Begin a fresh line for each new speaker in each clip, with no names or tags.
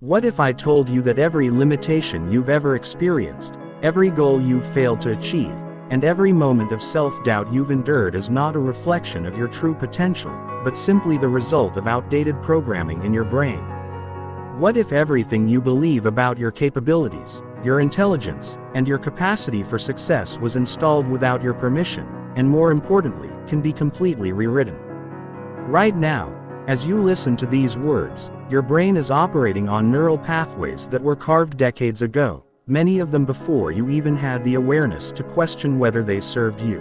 What if I told you that every limitation you've ever experienced, every goal you've failed to achieve, and every moment of self-doubt you've endured is not a reflection of your true potential, but simply the result of outdated programming in your brain? What if everything you believe about your capabilities, your intelligence, and your capacity for success was installed without your permission, and more importantly, can be completely rewritten? Right now, as you listen to these words, your brain is operating on neural pathways that were carved decades ago, many of them before you even had the awareness to question whether they served you.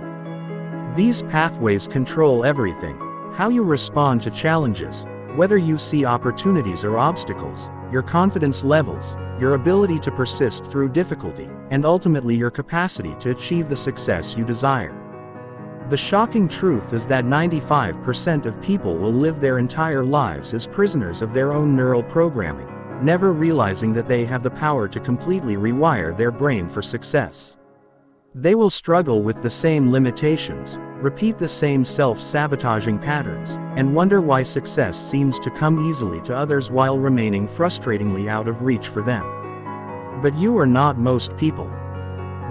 These pathways control everything: how you respond to challenges, whether you see opportunities or obstacles, your confidence levels, your ability to persist through difficulty, and ultimately your capacity to achieve the success you desire. The shocking truth is that 95% of people will live their entire lives as prisoners of their own neural programming, never realizing that they have the power to completely rewire their brain for success. They will struggle with the same limitations, repeat the same self-sabotaging patterns, and wonder why success seems to come easily to others while remaining frustratingly out of reach for them. But you are not most people.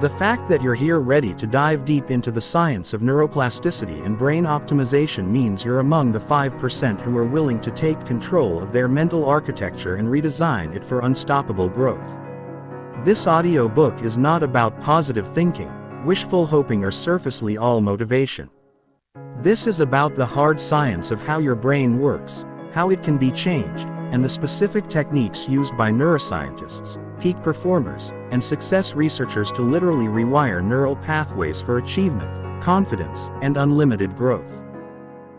The fact that you're here ready to dive deep into the science of neuroplasticity and brain optimization means you're among the 5% who are willing to take control of their mental architecture and redesign it for unstoppable growth. This audiobook is not about positive thinking, wishful hoping, or surfacely all motivation. This is about the hard science of how your brain works, how it can be changed, and the specific techniques used by neuroscientists, peak performers, and success researchers to literally rewire neural pathways for achievement, confidence, and unlimited growth.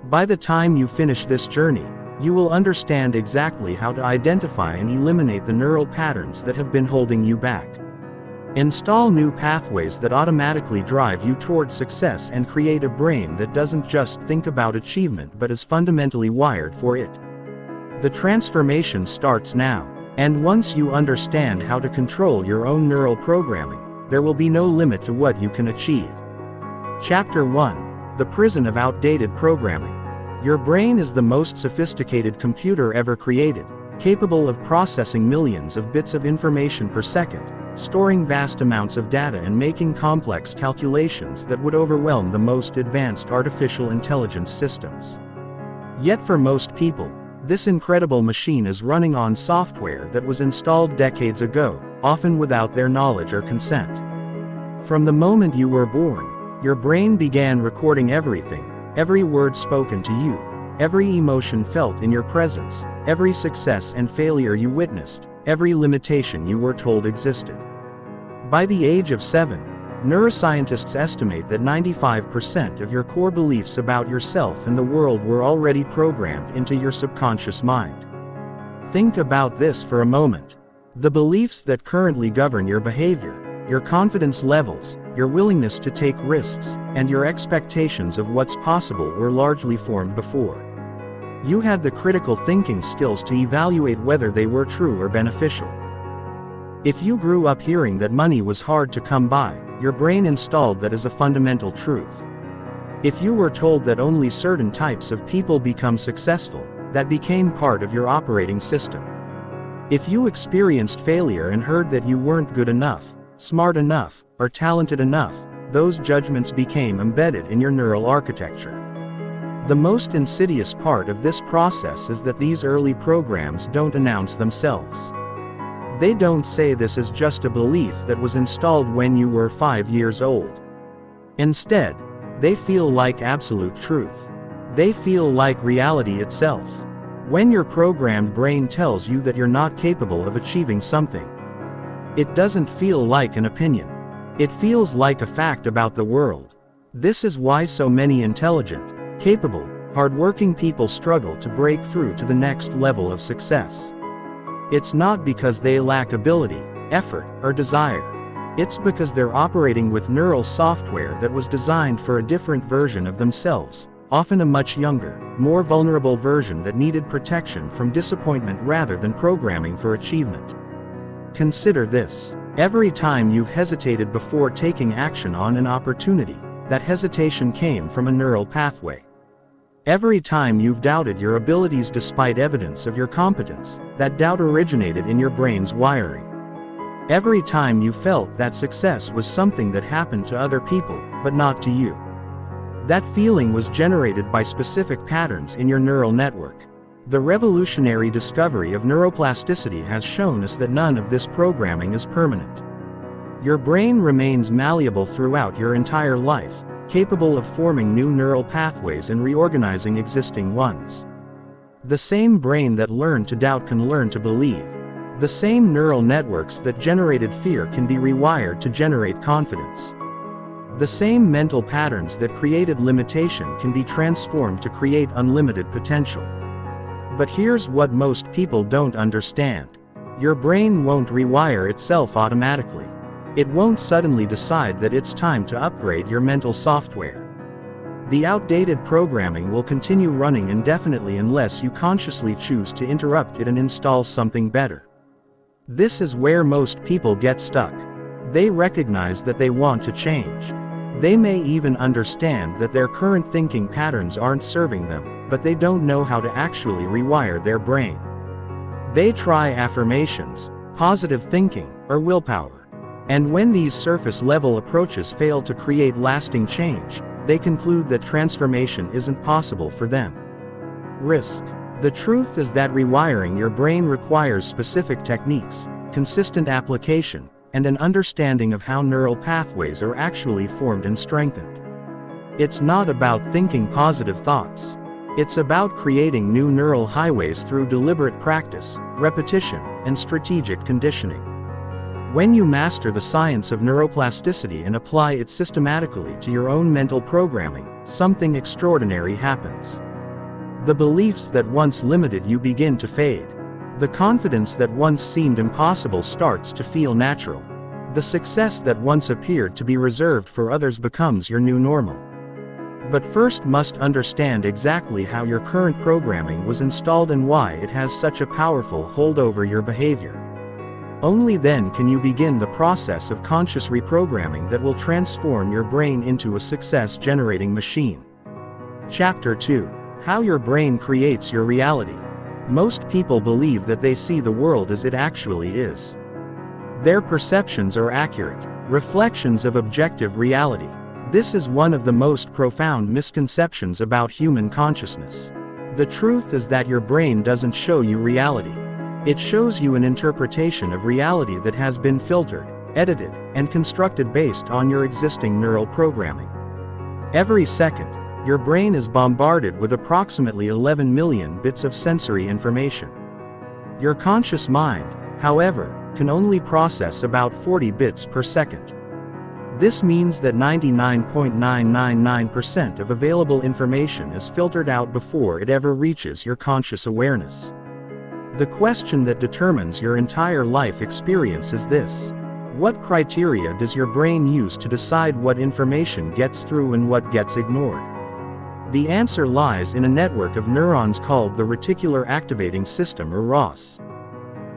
By the time you finish this journey, you will understand exactly how to identify and eliminate the neural patterns that have been holding you back. Install new pathways that automatically drive you toward success and create a brain that doesn't just think about achievement but is fundamentally wired for it. The transformation starts now. And once you understand how to control your own neural programming, there will be no limit to what you can achieve. Chapter 1: The Prison of Outdated Programming. Your brain is the most sophisticated computer ever created, capable of processing millions of bits of information per second, storing vast amounts of data and making complex calculations that would overwhelm the most advanced artificial intelligence systems. Yet for most people, this incredible machine is running on software that was installed decades ago, often without their knowledge or consent. From the moment you were born, your brain began recording everything, every word spoken to you, every emotion felt in your presence, every success and failure you witnessed, every limitation you were told existed. By the age of 7, neuroscientists estimate that 95% of your core beliefs about yourself and the world were already programmed into your subconscious mind. Think about this for a moment. The beliefs that currently govern your behavior, your confidence levels, your willingness to take risks, and your expectations of what's possible were largely formed before you had the critical thinking skills to evaluate whether they were true or beneficial. If you grew up hearing that money was hard to come by, your brain installed that as a fundamental truth. If you were told that only certain types of people become successful, that became part of your operating system. If you experienced failure and heard that you weren't good enough, smart enough, or talented enough, those judgments became embedded in your neural architecture. The most insidious part of this process is that these early programs don't announce themselves. They don't say this is just a belief that was installed when you were 5 years old. Instead, they feel like absolute truth. They feel like reality itself. When your programmed brain tells you that you're not capable of achieving something, it doesn't feel like an opinion. It feels like a fact about the world. This is why so many intelligent, capable, hardworking people struggle to break through to the next level of success. It's not because they lack ability, effort, or desire. It's because they're operating with neural software that was designed for a different version of themselves, often a much younger, more vulnerable version that needed protection from disappointment rather than programming for achievement. Consider this: every time you've hesitated before taking action on an opportunity, that hesitation came from a neural pathway. Every time you've doubted your abilities despite evidence of your competence, that doubt originated in your brain's wiring. Every time you felt that success was something that happened to other people, but not to you. That feeling was generated by specific patterns in your neural network. The revolutionary discovery of neuroplasticity has shown us that none of this programming is permanent. Your brain remains malleable throughout your entire life, capable of forming new neural pathways and reorganizing existing ones. The same brain that learned to doubt can learn to believe. The same neural networks that generated fear can be rewired to generate confidence. The same mental patterns that created limitation can be transformed to create unlimited potential. But here's what most people don't understand. Your brain won't rewire itself automatically. It won't suddenly decide that it's time to upgrade your mental software. The outdated programming will continue running indefinitely unless you consciously choose to interrupt it and install something better. This is where most people get stuck. They recognize that they want to change. They may even understand that their current thinking patterns aren't serving them, but they don't know how to actually rewire their brain. They try affirmations, positive thinking, or willpower. And when these surface-level approaches fail to create lasting change, they conclude that transformation isn't possible for them. Risk. The truth is that rewiring your brain requires specific techniques, consistent application, and an understanding of how neural pathways are actually formed and strengthened. It's not about thinking positive thoughts. It's about creating new neural highways through deliberate practice, repetition, and strategic conditioning. When you master the science of neuroplasticity and apply it systematically to your own mental programming, something extraordinary happens. The beliefs that once limited you begin to fade. The confidence that once seemed impossible starts to feel natural. The success that once appeared to be reserved for others becomes your new normal. But first must understand exactly how your current programming was installed and why it has such a powerful hold over your behavior. Only then can you begin the process of conscious reprogramming that will transform your brain into a success-generating machine. Chapter 2. How your brain creates your reality. Most people believe that they see the world as it actually is. Their perceptions are accurate, reflections of objective reality. This is one of the most profound misconceptions about human consciousness. The truth is that your brain doesn't show you reality. It shows you an interpretation of reality that has been filtered, edited, and constructed based on your existing neural programming. Every second, your brain is bombarded with approximately 11 million bits of sensory information. Your conscious mind, however, can only process about 40 bits per second. This means that 99.999% of available information is filtered out before it ever reaches your conscious awareness. The question that determines your entire life experience is this: what criteria does your brain use to decide what information gets through and what gets ignored? The answer lies in a network of neurons called the reticular activating system, or RAS.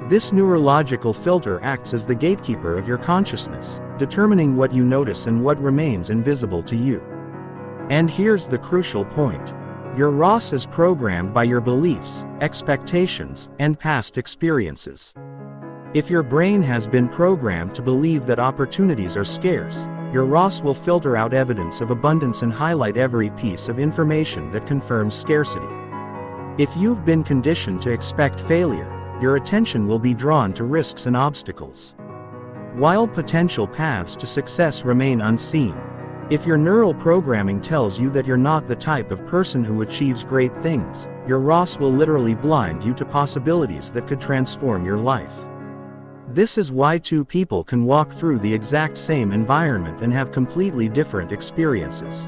This neurological filter acts as the gatekeeper of your consciousness, determining what you notice and what remains invisible to you. And here's the crucial point. Your RAS is programmed by your beliefs, expectations, and past experiences. If your brain has been programmed to believe that opportunities are scarce, your RAS will filter out evidence of abundance and highlight every piece of information that confirms scarcity. If you've been conditioned to expect failure, your attention will be drawn to risks and obstacles, while potential paths to success remain unseen. If your neural programming tells you that you're not the type of person who achieves great things, your RAS will literally blind you to possibilities that could transform your life. This is why two people can walk through the exact same environment and have completely different experiences.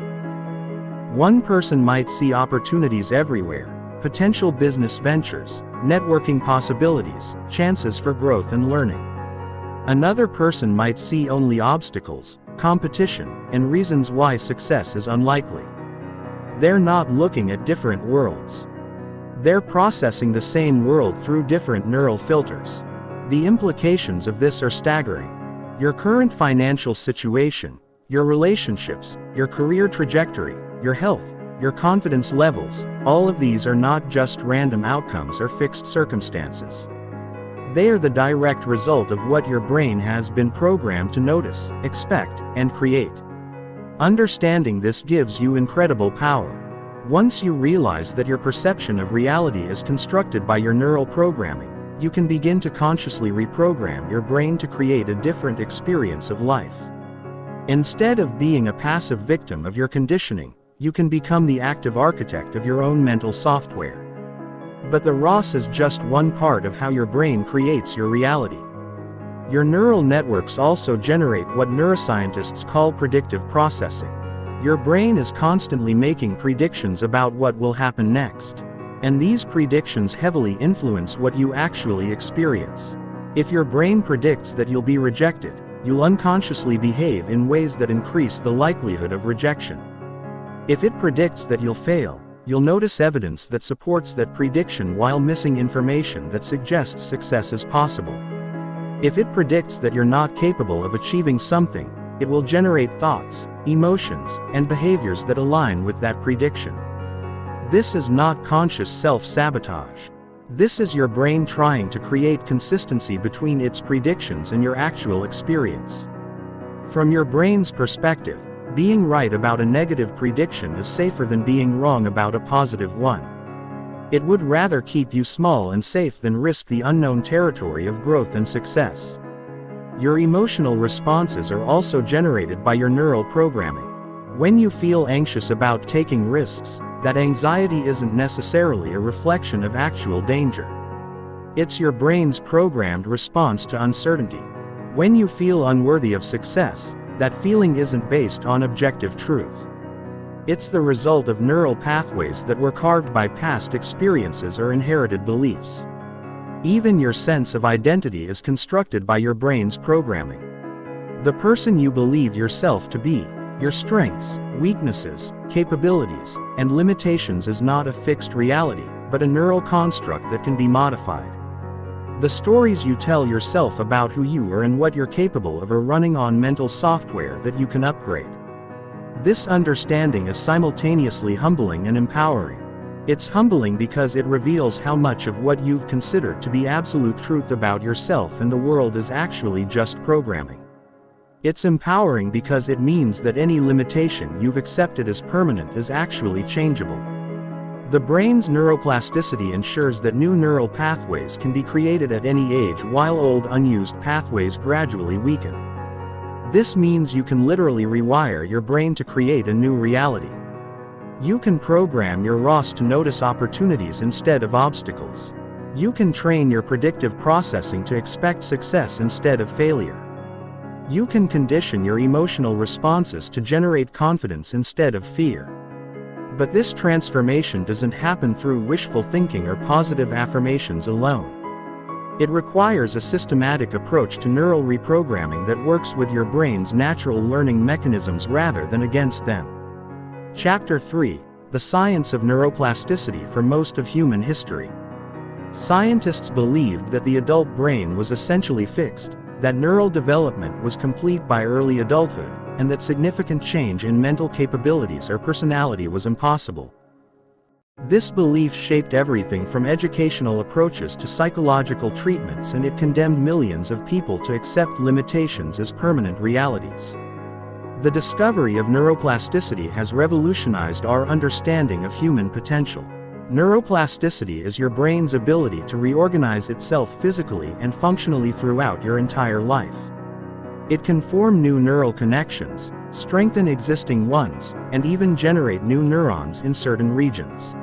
One person might see opportunities everywhere, potential business ventures, networking possibilities, chances for growth and learning. Another person might see only obstacles, competition, and reasons why success is unlikely. They're not looking at different worlds. They're processing the same world through different neural filters. The implications of this are staggering. Your current financial situation, your relationships, your career trajectory, your health, your confidence levels, all of these are not just random outcomes or fixed circumstances. They are the direct result of what your brain has been programmed to notice, expect, and create. Understanding this gives you incredible power. Once you realize that your perception of reality is constructed by your neural programming, you can begin to consciously reprogram your brain to create a different experience of life. Instead of being a passive victim of your conditioning, you can become the active architect of your own mental software. But the ROS is just one part of how your brain creates your reality. Your neural networks also generate what neuroscientists call predictive processing. Your brain is constantly making predictions about what will happen next. And these predictions heavily influence what you actually experience. If your brain predicts that you'll be rejected, you'll unconsciously behave in ways that increase the likelihood of rejection. If it predicts that you'll fail, you'll notice evidence that supports that prediction while missing information that suggests success is possible. If it predicts that you're not capable of achieving something, it will generate thoughts, emotions, and behaviors that align with that prediction. This is not conscious self-sabotage. This is your brain trying to create consistency between its predictions and your actual experience. From your brain's perspective, being right about a negative prediction is safer than being wrong about a positive one. It would rather keep you small and safe than risk the unknown territory of growth and success. Your emotional responses are also generated by your neural programming. When you feel anxious about taking risks, that anxiety isn't necessarily a reflection of actual danger. It's your brain's programmed response to uncertainty. When you feel unworthy of success, that feeling isn't based on objective truth. It's the result of neural pathways that were carved by past experiences or inherited beliefs. Even your sense of identity is constructed by your brain's programming. The person you believe yourself to be, your strengths, weaknesses, capabilities, and limitations is not a fixed reality, but a neural construct that can be modified. The stories you tell yourself about who you are and what you're capable of are running on mental software that you can upgrade. This understanding is simultaneously humbling and empowering. It's humbling because it reveals how much of what you've considered to be absolute truth about yourself and the world is actually just programming. It's empowering because it means that any limitation you've accepted as permanent is actually changeable. The brain's neuroplasticity ensures that new neural pathways can be created at any age while old unused pathways gradually weaken. This means you can literally rewire your brain to create a new reality. You can program your ROS to notice opportunities instead of obstacles. You can train your predictive processing to expect success instead of failure. You can condition your emotional responses to generate confidence instead of fear. But this transformation doesn't happen through wishful thinking or positive affirmations alone. It requires a systematic approach to neural reprogramming that works with your brain's natural learning mechanisms rather than against them. Chapter 3: The Science of Neuroplasticity. For most of human history, scientists believed that the adult brain was essentially fixed, that neural development was complete by early adulthood, and that significant change in mental capabilities or personality was impossible. This belief shaped everything from educational approaches to psychological treatments, and it condemned millions of people to accept limitations as permanent realities. The discovery of neuroplasticity has revolutionized our understanding of human potential. Neuroplasticity is your brain's ability to reorganize itself physically and functionally throughout your entire life. It can form new neural connections, strengthen existing ones, and even generate new neurons in certain regions.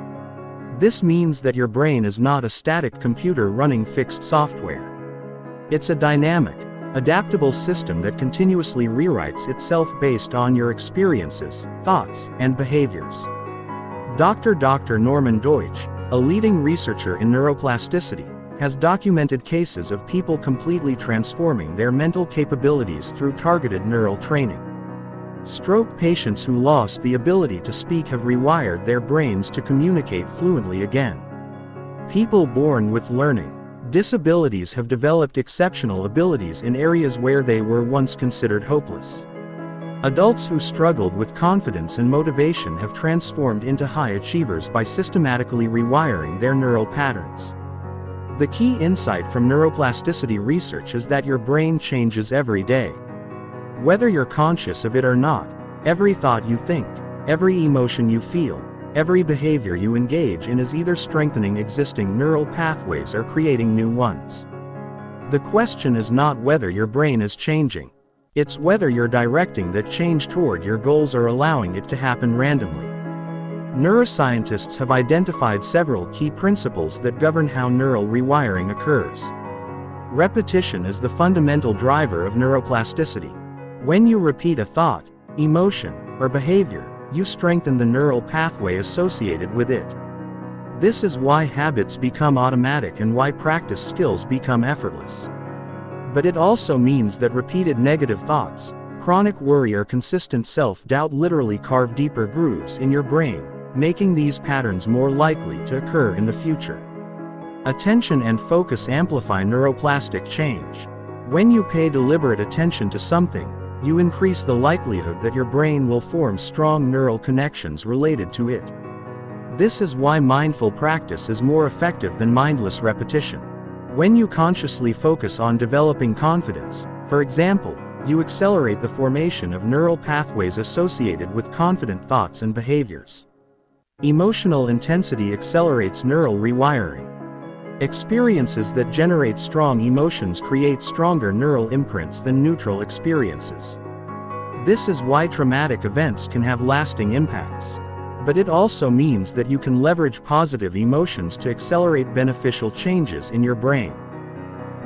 This means that your brain is not a static computer running fixed software. It's a dynamic, adaptable system that continuously rewrites itself based on your experiences, thoughts, and behaviors. Dr. Norman Deutsch, a leading researcher in neuroplasticity, has documented cases of people completely transforming their mental capabilities through targeted neural training. Stroke patients who lost the ability to speak have rewired their brains to communicate fluently again. People born with learning disabilities have developed exceptional abilities in areas where they were once considered hopeless. Adults who struggled with confidence and motivation have transformed into high achievers by systematically rewiring their neural patterns. The key insight from neuroplasticity research is that your brain changes every day. Whether you're conscious of it or not, every thought you think, every emotion you feel, every behavior you engage in is either strengthening existing neural pathways or creating new ones. The question is not whether your brain is changing. It's whether you're directing that change toward your goals or allowing it to happen randomly. Neuroscientists have identified several key principles that govern how neural rewiring occurs. Repetition is the fundamental driver of neuroplasticity. When you repeat a thought, emotion, or behavior, you strengthen the neural pathway associated with it. This is why habits become automatic and why practice skills become effortless. But it also means that repeated negative thoughts, chronic worry or consistent self-doubt literally carve deeper grooves in your brain, making these patterns more likely to occur in the future. Attention and focus amplify neuroplastic change. When you pay deliberate attention to something, you increase the likelihood that your brain will form strong neural connections related to it. This is why mindful practice is more effective than mindless repetition. When you consciously focus on developing confidence, for example, you accelerate the formation of neural pathways associated with confident thoughts and behaviors. Emotional intensity accelerates neural rewiring. Experiences that generate strong emotions create stronger neural imprints than neutral experiences. This is why traumatic events can have lasting impacts. But it also means that you can leverage positive emotions to accelerate beneficial changes in your brain.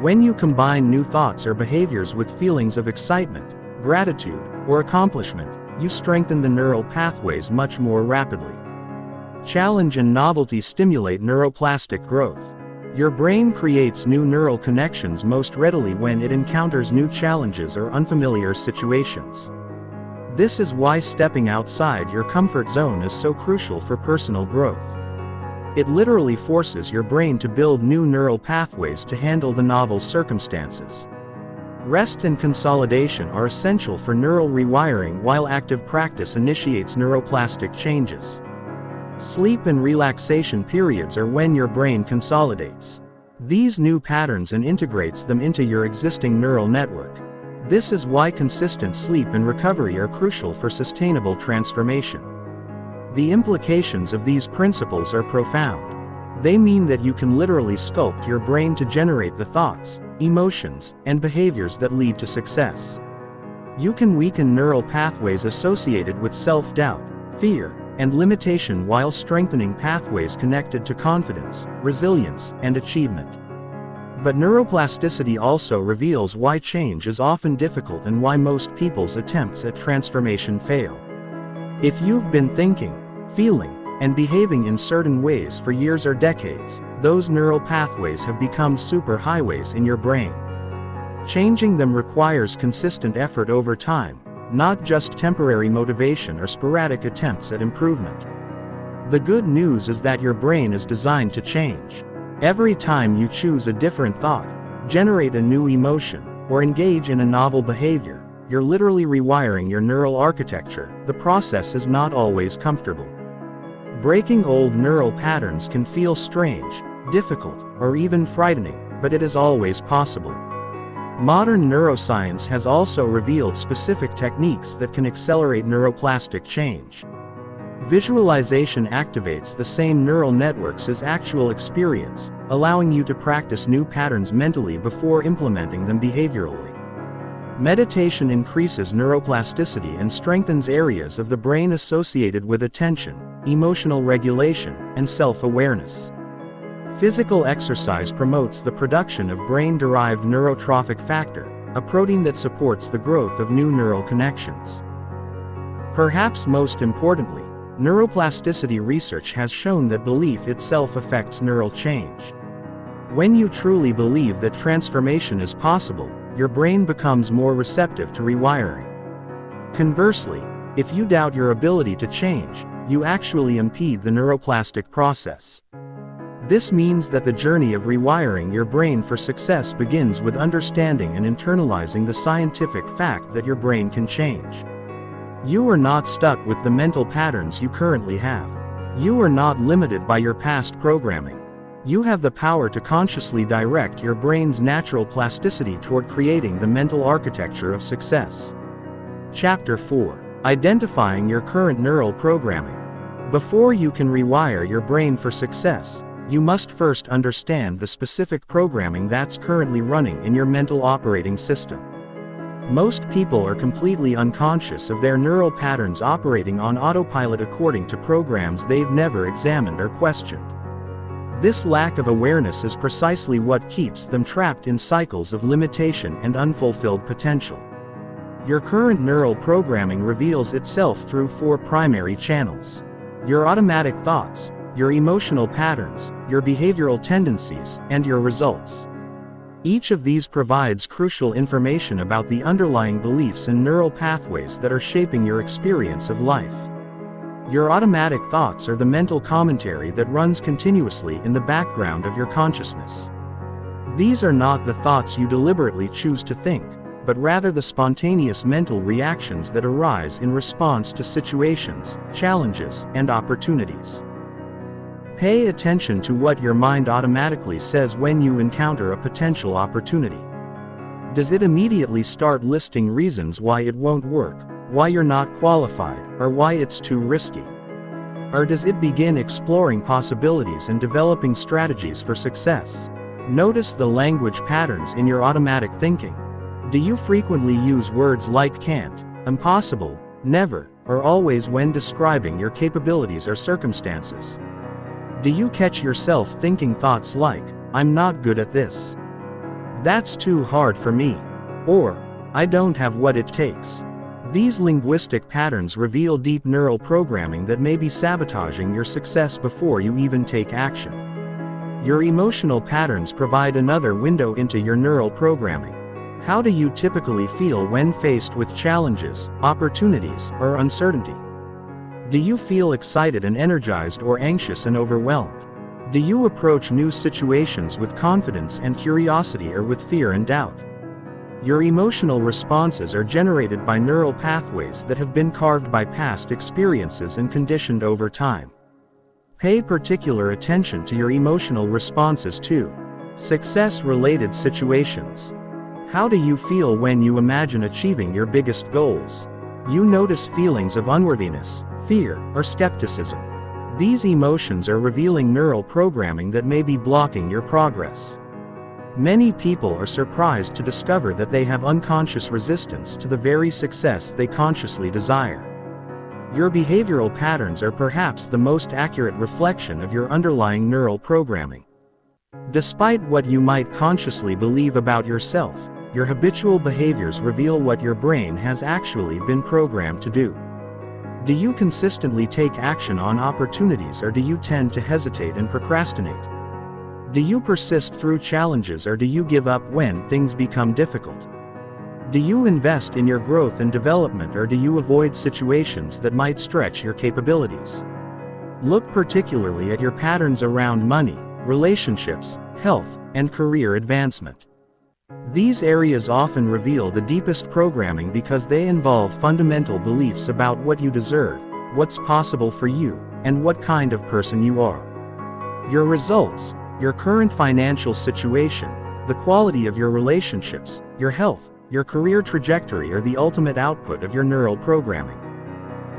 When you combine new thoughts or behaviors with feelings of excitement, gratitude, or accomplishment, you strengthen the neural pathways much more rapidly. Challenge and novelty stimulate neuroplastic growth. Your brain creates new neural connections most readily when it encounters new challenges or unfamiliar situations. This is why stepping outside your comfort zone is so crucial for personal growth. It literally forces your brain to build new neural pathways to handle the novel circumstances. Rest and consolidation are essential for neural rewiring, while active practice initiates neuroplastic changes. Sleep and relaxation periods are when your brain consolidates these new patterns and integrates them into your existing neural network. This is why consistent sleep and recovery are crucial for sustainable transformation. The implications of these principles are profound. They mean that you can literally sculpt your brain to generate the thoughts, emotions, and behaviors that lead to success. You can weaken neural pathways associated with self-doubt, fear, and limitation while strengthening pathways connected to confidence, resilience, and achievement. But neuroplasticity also reveals why change is often difficult and why most people's attempts at transformation fail. If you've been thinking, feeling, and behaving in certain ways for years or decades, those neural pathways have become superhighways in your brain. Changing them requires consistent effort over time, not just temporary motivation or sporadic attempts at improvement. The good news is that your brain is designed to change. Every time you choose a different thought, generate a new emotion, or engage in a novel behavior, you're literally rewiring your neural architecture. The process is not always comfortable. Breaking old neural patterns can feel strange, difficult, or even frightening, but it is always possible. Modern neuroscience has also revealed specific techniques that can accelerate neuroplastic change. Visualization activates the same neural networks as actual experience, allowing you to practice new patterns mentally before implementing them behaviorally. Meditation increases neuroplasticity and strengthens areas of the brain associated with attention, emotional regulation, and self-awareness. Physical exercise promotes the production of brain-derived neurotrophic factor, a protein that supports the growth of new neural connections. Perhaps most importantly, neuroplasticity research has shown that belief itself affects neural change. When you truly believe that transformation is possible, your brain becomes more receptive to rewiring. Conversely, if you doubt your ability to change, you actually impede the neuroplastic process. This means that the journey of rewiring your brain for success begins with understanding and internalizing the scientific fact that your brain can change. You are not stuck with the mental patterns you currently have. You are not limited by your past programming. You have the power to consciously direct your brain's natural plasticity toward creating the mental architecture of success. Chapter 4. Identifying your current neural programming. Before you can rewire your brain for success, you must first understand the specific programming that's currently running in your mental operating system. Most people are completely unconscious of their neural patterns operating on autopilot according to programs they've never examined or questioned. This lack of awareness is precisely what keeps them trapped in cycles of limitation and unfulfilled potential. Your current neural programming reveals itself through 4 primary channels: your automatic thoughts, your emotional patterns, your behavioral tendencies, and your results. Each of these provides crucial information about the underlying beliefs and neural pathways that are shaping your experience of life. Your automatic thoughts are the mental commentary that runs continuously in the background of your consciousness. These are not the thoughts you deliberately choose to think, but rather the spontaneous mental reactions that arise in response to situations, challenges, and opportunities. Pay attention to what your mind automatically says when you encounter a potential opportunity. Does it immediately start listing reasons why it won't work, why you're not qualified, or why it's too risky? Or does it begin exploring possibilities and developing strategies for success? Notice the language patterns in your automatic thinking. Do you frequently use words like can't, impossible, never, or always when describing your capabilities or circumstances? Do you catch yourself thinking thoughts like, I'm not good at this, that's too hard for me, or, I don't have what it takes? These linguistic patterns reveal deep neural programming that may be sabotaging your success before you even take action. Your emotional patterns provide another window into your neural programming. How do you typically feel when faced with challenges, opportunities, or uncertainty? Do you feel excited and energized or anxious and overwhelmed? Do you approach new situations with confidence and curiosity or with fear and doubt? Your emotional responses are generated by neural pathways that have been carved by past experiences and conditioned over time. Pay particular attention to your emotional responses to success-related situations. How do you feel when you imagine achieving your biggest goals? You notice feelings of unworthiness, fear, or skepticism. These emotions are revealing neural programming that may be blocking your progress. Many people are surprised to discover that they have unconscious resistance to the very success they consciously desire. Your behavioral patterns are perhaps the most accurate reflection of your underlying neural programming. Despite what you might consciously believe about yourself, your habitual behaviors reveal what your brain has actually been programmed to do. Do you consistently take action on opportunities, or do you tend to hesitate and procrastinate? Do you persist through challenges, or do you give up when things become difficult? Do you invest in your growth and development, or do you avoid situations that might stretch your capabilities? Look particularly at your patterns around money, relationships, health, and career advancement. These areas often reveal the deepest programming because they involve fundamental beliefs about what you deserve, what's possible for you, and what kind of person you are. Your results, your current financial situation, the quality of your relationships, your health, your career trajectory are the ultimate output of your neural programming.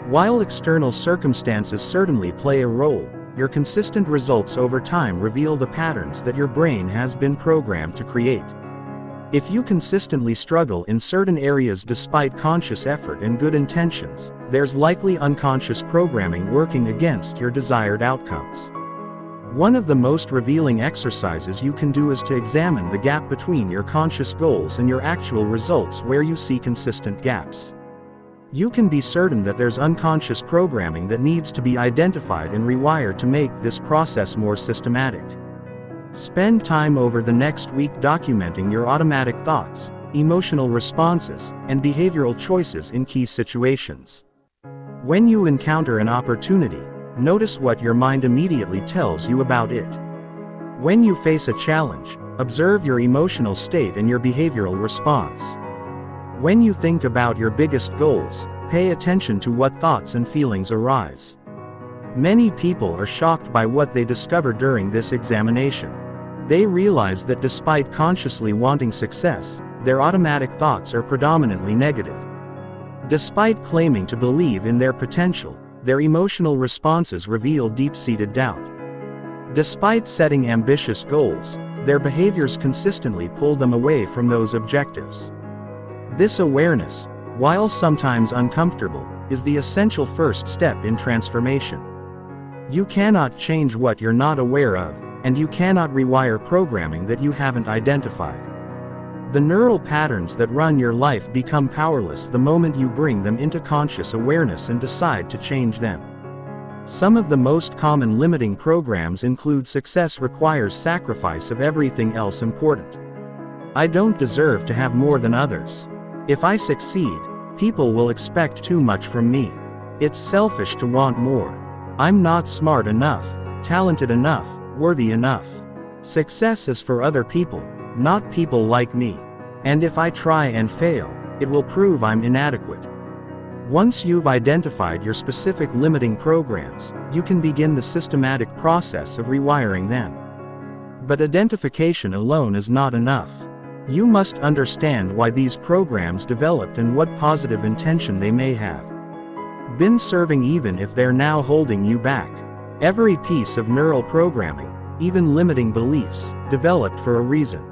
While external circumstances certainly play a role, your consistent results over time reveal the patterns that your brain has been programmed to create. If you consistently struggle in certain areas despite conscious effort and good intentions, there's likely unconscious programming working against your desired outcomes. One of the most revealing exercises you can do is to examine the gap between your conscious goals and your actual results where you see consistent gaps. You can be certain that there's unconscious programming that needs to be identified and rewired to make this process more systematic. Spend time over the next week documenting your automatic thoughts, emotional responses, and behavioral choices in key situations. When you encounter an opportunity, notice what your mind immediately tells you about it. When you face a challenge, observe your emotional state and your behavioral response. When you think about your biggest goals, pay attention to what thoughts and feelings arise. Many people are shocked by what they discover during this examination. They realize that despite consciously wanting success, their automatic thoughts are predominantly negative. Despite claiming to believe in their potential, their emotional responses reveal deep-seated doubt. Despite setting ambitious goals, their behaviors consistently pull them away from those objectives. This awareness, while sometimes uncomfortable, is the essential first step in transformation. You cannot change what you're not aware of, and you cannot rewire programming that you haven't identified. The neural patterns that run your life become powerless the moment you bring them into conscious awareness and decide to change them. Some of the most common limiting programs include success requires sacrifice of everything else important. I don't deserve to have more than others. If I succeed, people will expect too much from me. It's selfish to want more. I'm not smart enough, talented enough, worthy enough. Success is for other people, not people like me. And if I try and fail, it will prove I'm inadequate. Once you've identified your specific limiting programs, you can begin the systematic process of rewiring them. But identification alone is not enough. You must understand why these programs developed and what positive intention they may have been serving, even if they're now holding you back. Every piece of neural programming, even limiting beliefs, developed for a reason.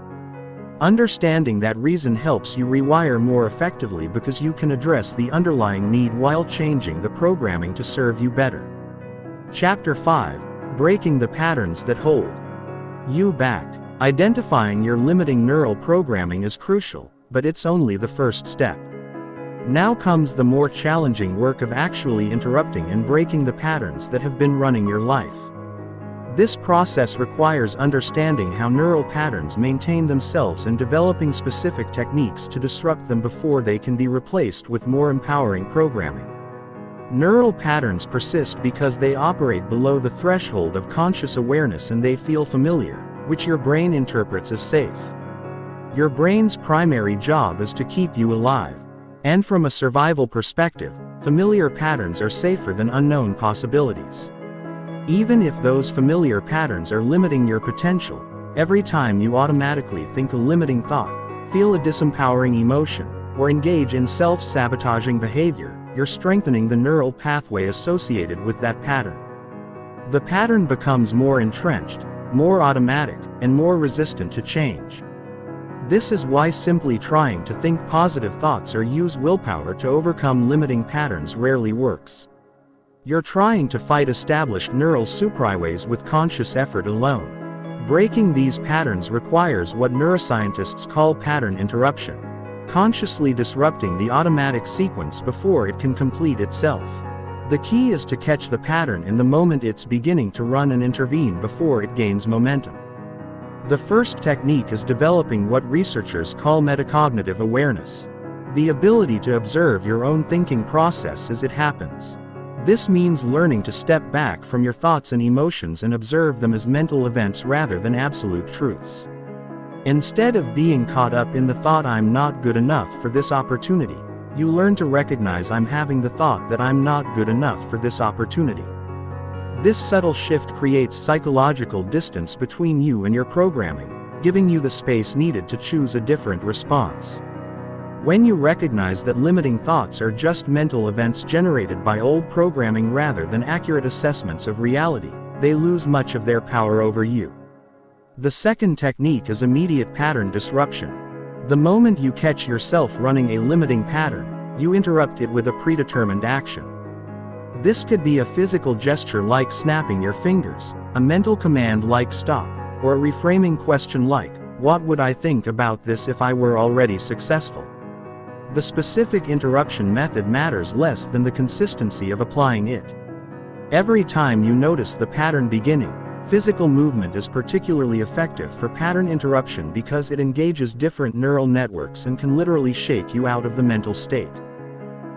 Understanding that reason helps you rewire more effectively because you can address the underlying need while changing the programming to serve you better. Chapter 5: Breaking the Patterns That Hold You Back. Identifying your limiting neural programming is crucial, but it's only the first step. Now comes the more challenging work of actually interrupting and breaking the patterns that have been running your life. This process requires understanding how neural patterns maintain themselves and developing specific techniques to disrupt them before they can be replaced with more empowering programming. Neural patterns persist because they operate below the threshold of conscious awareness and they feel familiar, which your brain interprets as safe. Your brain's primary job is to keep you alive. And from a survival perspective, familiar patterns are safer than unknown possibilities. Even if those familiar patterns are limiting your potential, every time you automatically think a limiting thought, feel a disempowering emotion, or engage in self-sabotaging behavior, you're strengthening the neural pathway associated with that pattern. The pattern becomes more entrenched, more automatic, and more resistant to change. This is why simply trying to think positive thoughts or use willpower to overcome limiting patterns rarely works. You're trying to fight established neural superhighways with conscious effort alone. Breaking these patterns requires what neuroscientists call pattern interruption, consciously disrupting the automatic sequence before it can complete itself. The key is to catch the pattern in the moment it's beginning to run and intervene before it gains momentum. The first technique is developing what researchers call metacognitive awareness, the ability to observe your own thinking process as it happens. This means learning to step back from your thoughts and emotions and observe them as mental events rather than absolute truths. Instead of being caught up in the thought "I'm not good enough for this opportunity," you learn to recognize "I'm having the thought that I'm not good enough for this opportunity." This subtle shift creates psychological distance between you and your programming, giving you the space needed to choose a different response. When you recognize that limiting thoughts are just mental events generated by old programming rather than accurate assessments of reality, they lose much of their power over you. The second technique is immediate pattern disruption. The moment you catch yourself running a limiting pattern, you interrupt it with a predetermined action. This could be a physical gesture like snapping your fingers, a mental command like stop, or a reframing question like, "What would I think about this if I were already successful?" The specific interruption method matters less than the consistency of applying it. Every time you notice the pattern beginning, physical movement is particularly effective for pattern interruption because it engages different neural networks and can literally shake you out of the mental state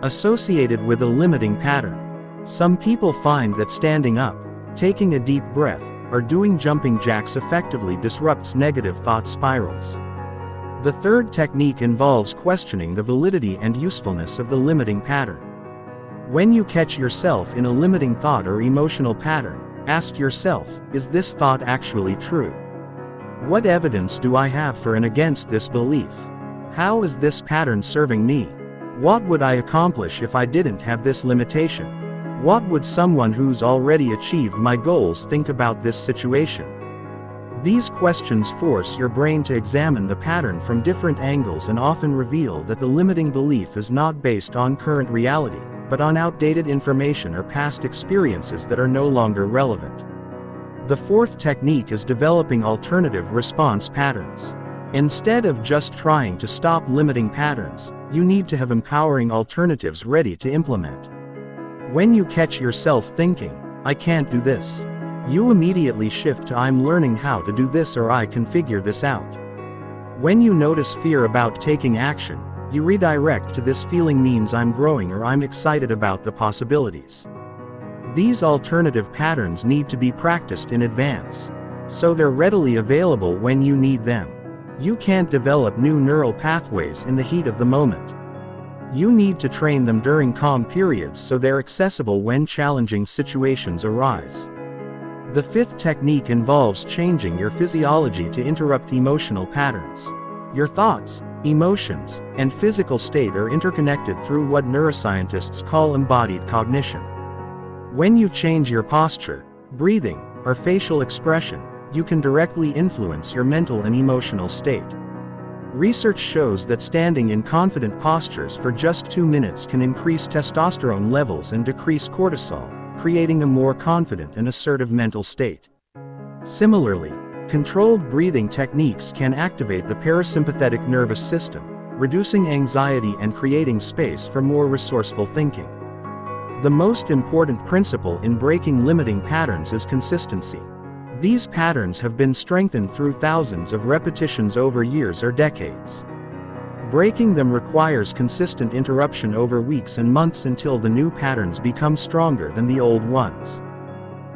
associated with a limiting pattern. Some people find that standing up, taking a deep breath, or doing jumping jacks effectively disrupts negative thought spirals. The third technique involves questioning the validity and usefulness of the limiting pattern. When you catch yourself in a limiting thought or emotional pattern, ask yourself, is this thought actually true? What evidence do I have for and against this belief? How is this pattern serving me? What would I accomplish if I didn't have this limitation? What would someone who's already achieved my goals think about this situation? These questions force your brain to examine the pattern from different angles and often reveal that the limiting belief is not based on current reality, but on outdated information or past experiences that are no longer relevant. The fourth technique is developing alternative response patterns. Instead of just trying to stop limiting patterns, you need to have empowering alternatives ready to implement. When you catch yourself thinking, I can't do this, you immediately shift to I'm learning how to do this or I can figure this out. When you notice fear about taking action, you redirect to this feeling means I'm growing or I'm excited about the possibilities. These alternative patterns need to be practiced in advance, so they're readily available when you need them. You can't develop new neural pathways in the heat of the moment. You need to train them during calm periods so they're accessible when challenging situations arise. The fifth technique involves changing your physiology to interrupt emotional patterns. Your thoughts, emotions, and physical state are interconnected through what neuroscientists call embodied cognition. When you change your posture, breathing, or facial expression, you can directly influence your mental and emotional state. Research shows that standing in confident postures for just 2 minutes can increase testosterone levels and decrease cortisol, creating a more confident and assertive mental state. Similarly, controlled breathing techniques can activate the parasympathetic nervous system, reducing anxiety and creating space for more resourceful thinking. The most important principle in breaking limiting patterns is consistency. These patterns have been strengthened through thousands of repetitions over years or decades. Breaking them requires consistent interruption over weeks and months until the new patterns become stronger than the old ones.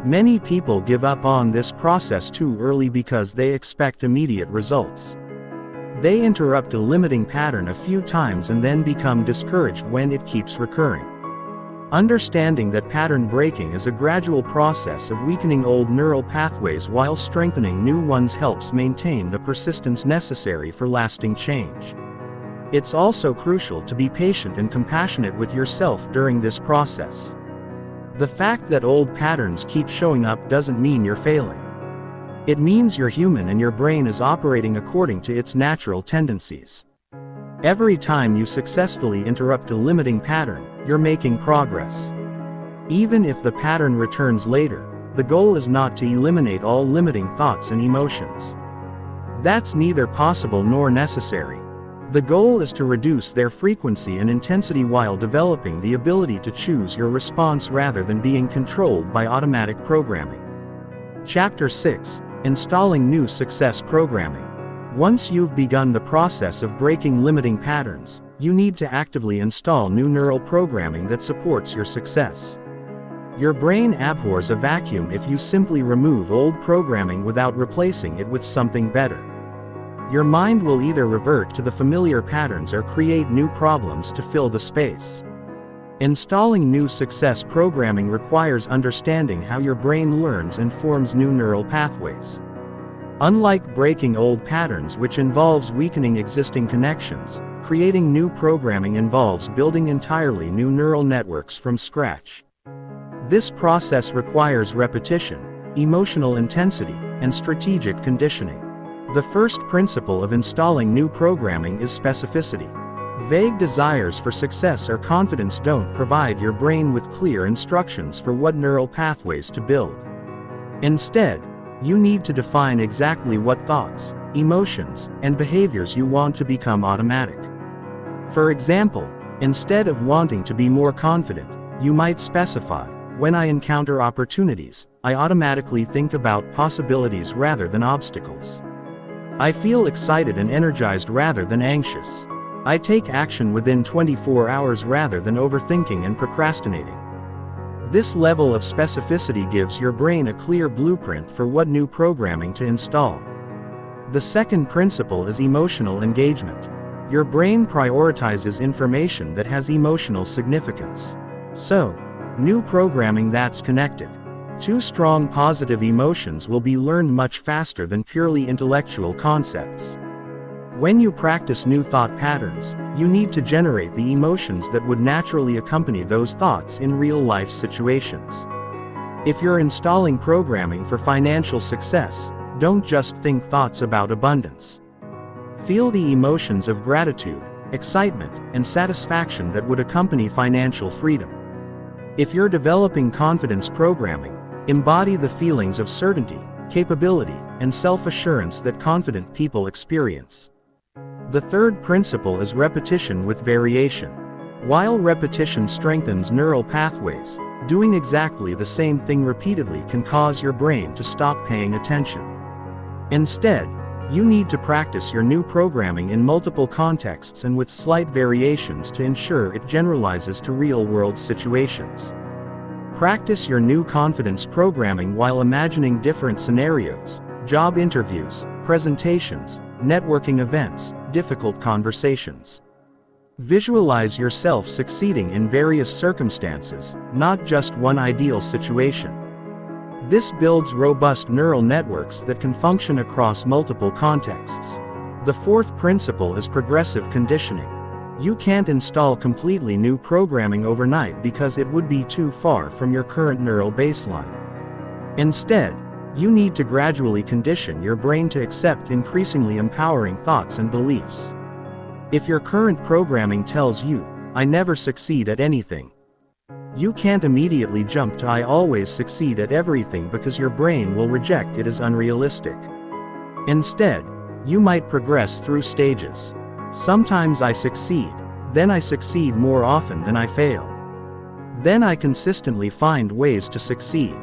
Many people give up on this process too early because they expect immediate results. They interrupt a limiting pattern a few times and then become discouraged when it keeps recurring. Understanding that pattern breaking is a gradual process of weakening old neural pathways while strengthening new ones helps maintain the persistence necessary for lasting change. It's also crucial to be patient and compassionate with yourself during this process. The fact that old patterns keep showing up doesn't mean you're failing. It means you're human and your brain is operating according to its natural tendencies. Every time you successfully interrupt a limiting pattern, you're making progress. Even if the pattern returns later, the goal is not to eliminate all limiting thoughts and emotions. That's neither possible nor necessary. The goal is to reduce their frequency and intensity while developing the ability to choose your response rather than being controlled by automatic programming. Chapter 6: Installing New Success Programming. Once you've begun the process of breaking limiting patterns, you need to actively install new neural programming that supports your success. Your brain abhors a vacuum if you simply remove old programming without replacing it with something better. Your mind will either revert to the familiar patterns or create new problems to fill the space. Installing new success programming requires understanding how your brain learns and forms new neural pathways. Unlike breaking old patterns, which involves weakening existing connections, creating new programming involves building entirely new neural networks from scratch. This process requires repetition, emotional intensity, and strategic conditioning. The first principle of installing new programming is specificity. Vague desires for success or confidence don't provide your brain with clear instructions for what neural pathways to build. Instead, you need to define exactly what thoughts, emotions, and behaviors you want to become automatic. For example, instead of wanting to be more confident, you might specify, when I encounter opportunities, I automatically think about possibilities rather than obstacles. I feel excited and energized rather than anxious. I take action within 24 hours rather than overthinking and procrastinating. This level of specificity gives your brain a clear blueprint for what new programming to install. The second principle is emotional engagement. Your brain prioritizes information that has emotional significance. So, new programming that's connected to strong positive emotions will be learned much faster than purely intellectual concepts. When you practice new thought patterns, you need to generate the emotions that would naturally accompany those thoughts in real-life situations. If you're installing programming for financial success, don't just think thoughts about abundance. Feel the emotions of gratitude, excitement, and satisfaction that would accompany financial freedom. If you're developing confidence programming, embody the feelings of certainty, capability, and self-assurance that confident people experience. The third principle is repetition with variation. While repetition strengthens neural pathways, doing exactly the same thing repeatedly can cause your brain to stop paying attention. Instead, you need to practice your new programming in multiple contexts and with slight variations to ensure it generalizes to real-world situations. Practice your new confidence programming while imagining different scenarios, job interviews, presentations, networking events, difficult conversations. Visualize yourself succeeding in various circumstances, not just one ideal situation. This builds robust neural networks that can function across multiple contexts. The fourth principle is progressive conditioning. You can't install completely new programming overnight because it would be too far from your current neural baseline. Instead, you need to gradually condition your brain to accept increasingly empowering thoughts and beliefs. If your current programming tells you, "I never succeed at anything," you can't immediately jump to "I always succeed at everything" because your brain will reject it as unrealistic. Instead, you might progress through stages. Sometimes I succeed, then I succeed more often than I fail. Then I consistently find ways to succeed.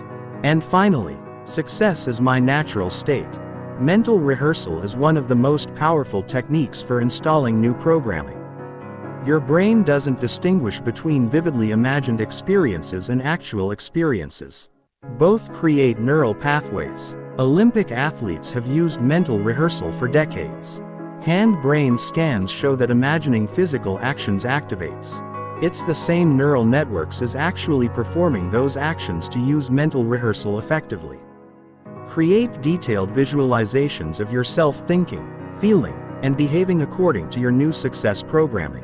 And finally, success is my natural state. Mental rehearsal is one of the most powerful techniques for installing new programming. Your brain doesn't distinguish between vividly imagined experiences and actual experiences. Both create neural pathways. Olympic athletes have used mental rehearsal for decades. Hand-brain scans show that imagining physical actions activates. It's the same neural networks as actually performing those actions to use mental rehearsal effectively. Create detailed visualizations of yourself thinking, feeling, and behaving according to your new success programming.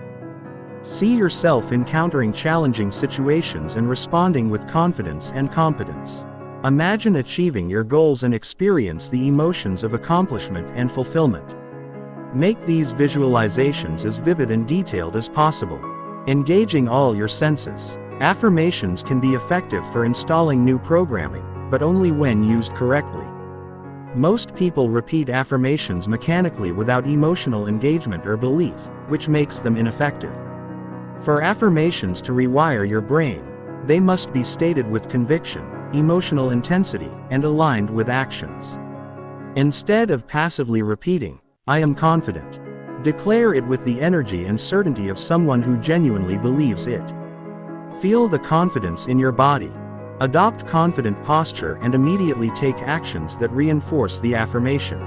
See yourself encountering challenging situations and responding with confidence and competence. Imagine achieving your goals and experience the emotions of accomplishment and fulfillment. Make these visualizations as vivid and detailed as possible, engaging all your senses. Affirmations can be effective for installing new programming, but only when used correctly. Most people repeat affirmations mechanically without emotional engagement or belief, which makes them ineffective. For affirmations to rewire your brain, they must be stated with conviction, emotional intensity, and aligned with actions. Instead of passively repeating, "I am confident," declare it with the energy and certainty of someone who genuinely believes it. Feel the confidence in your body. Adopt confident posture and immediately take actions that reinforce the affirmation.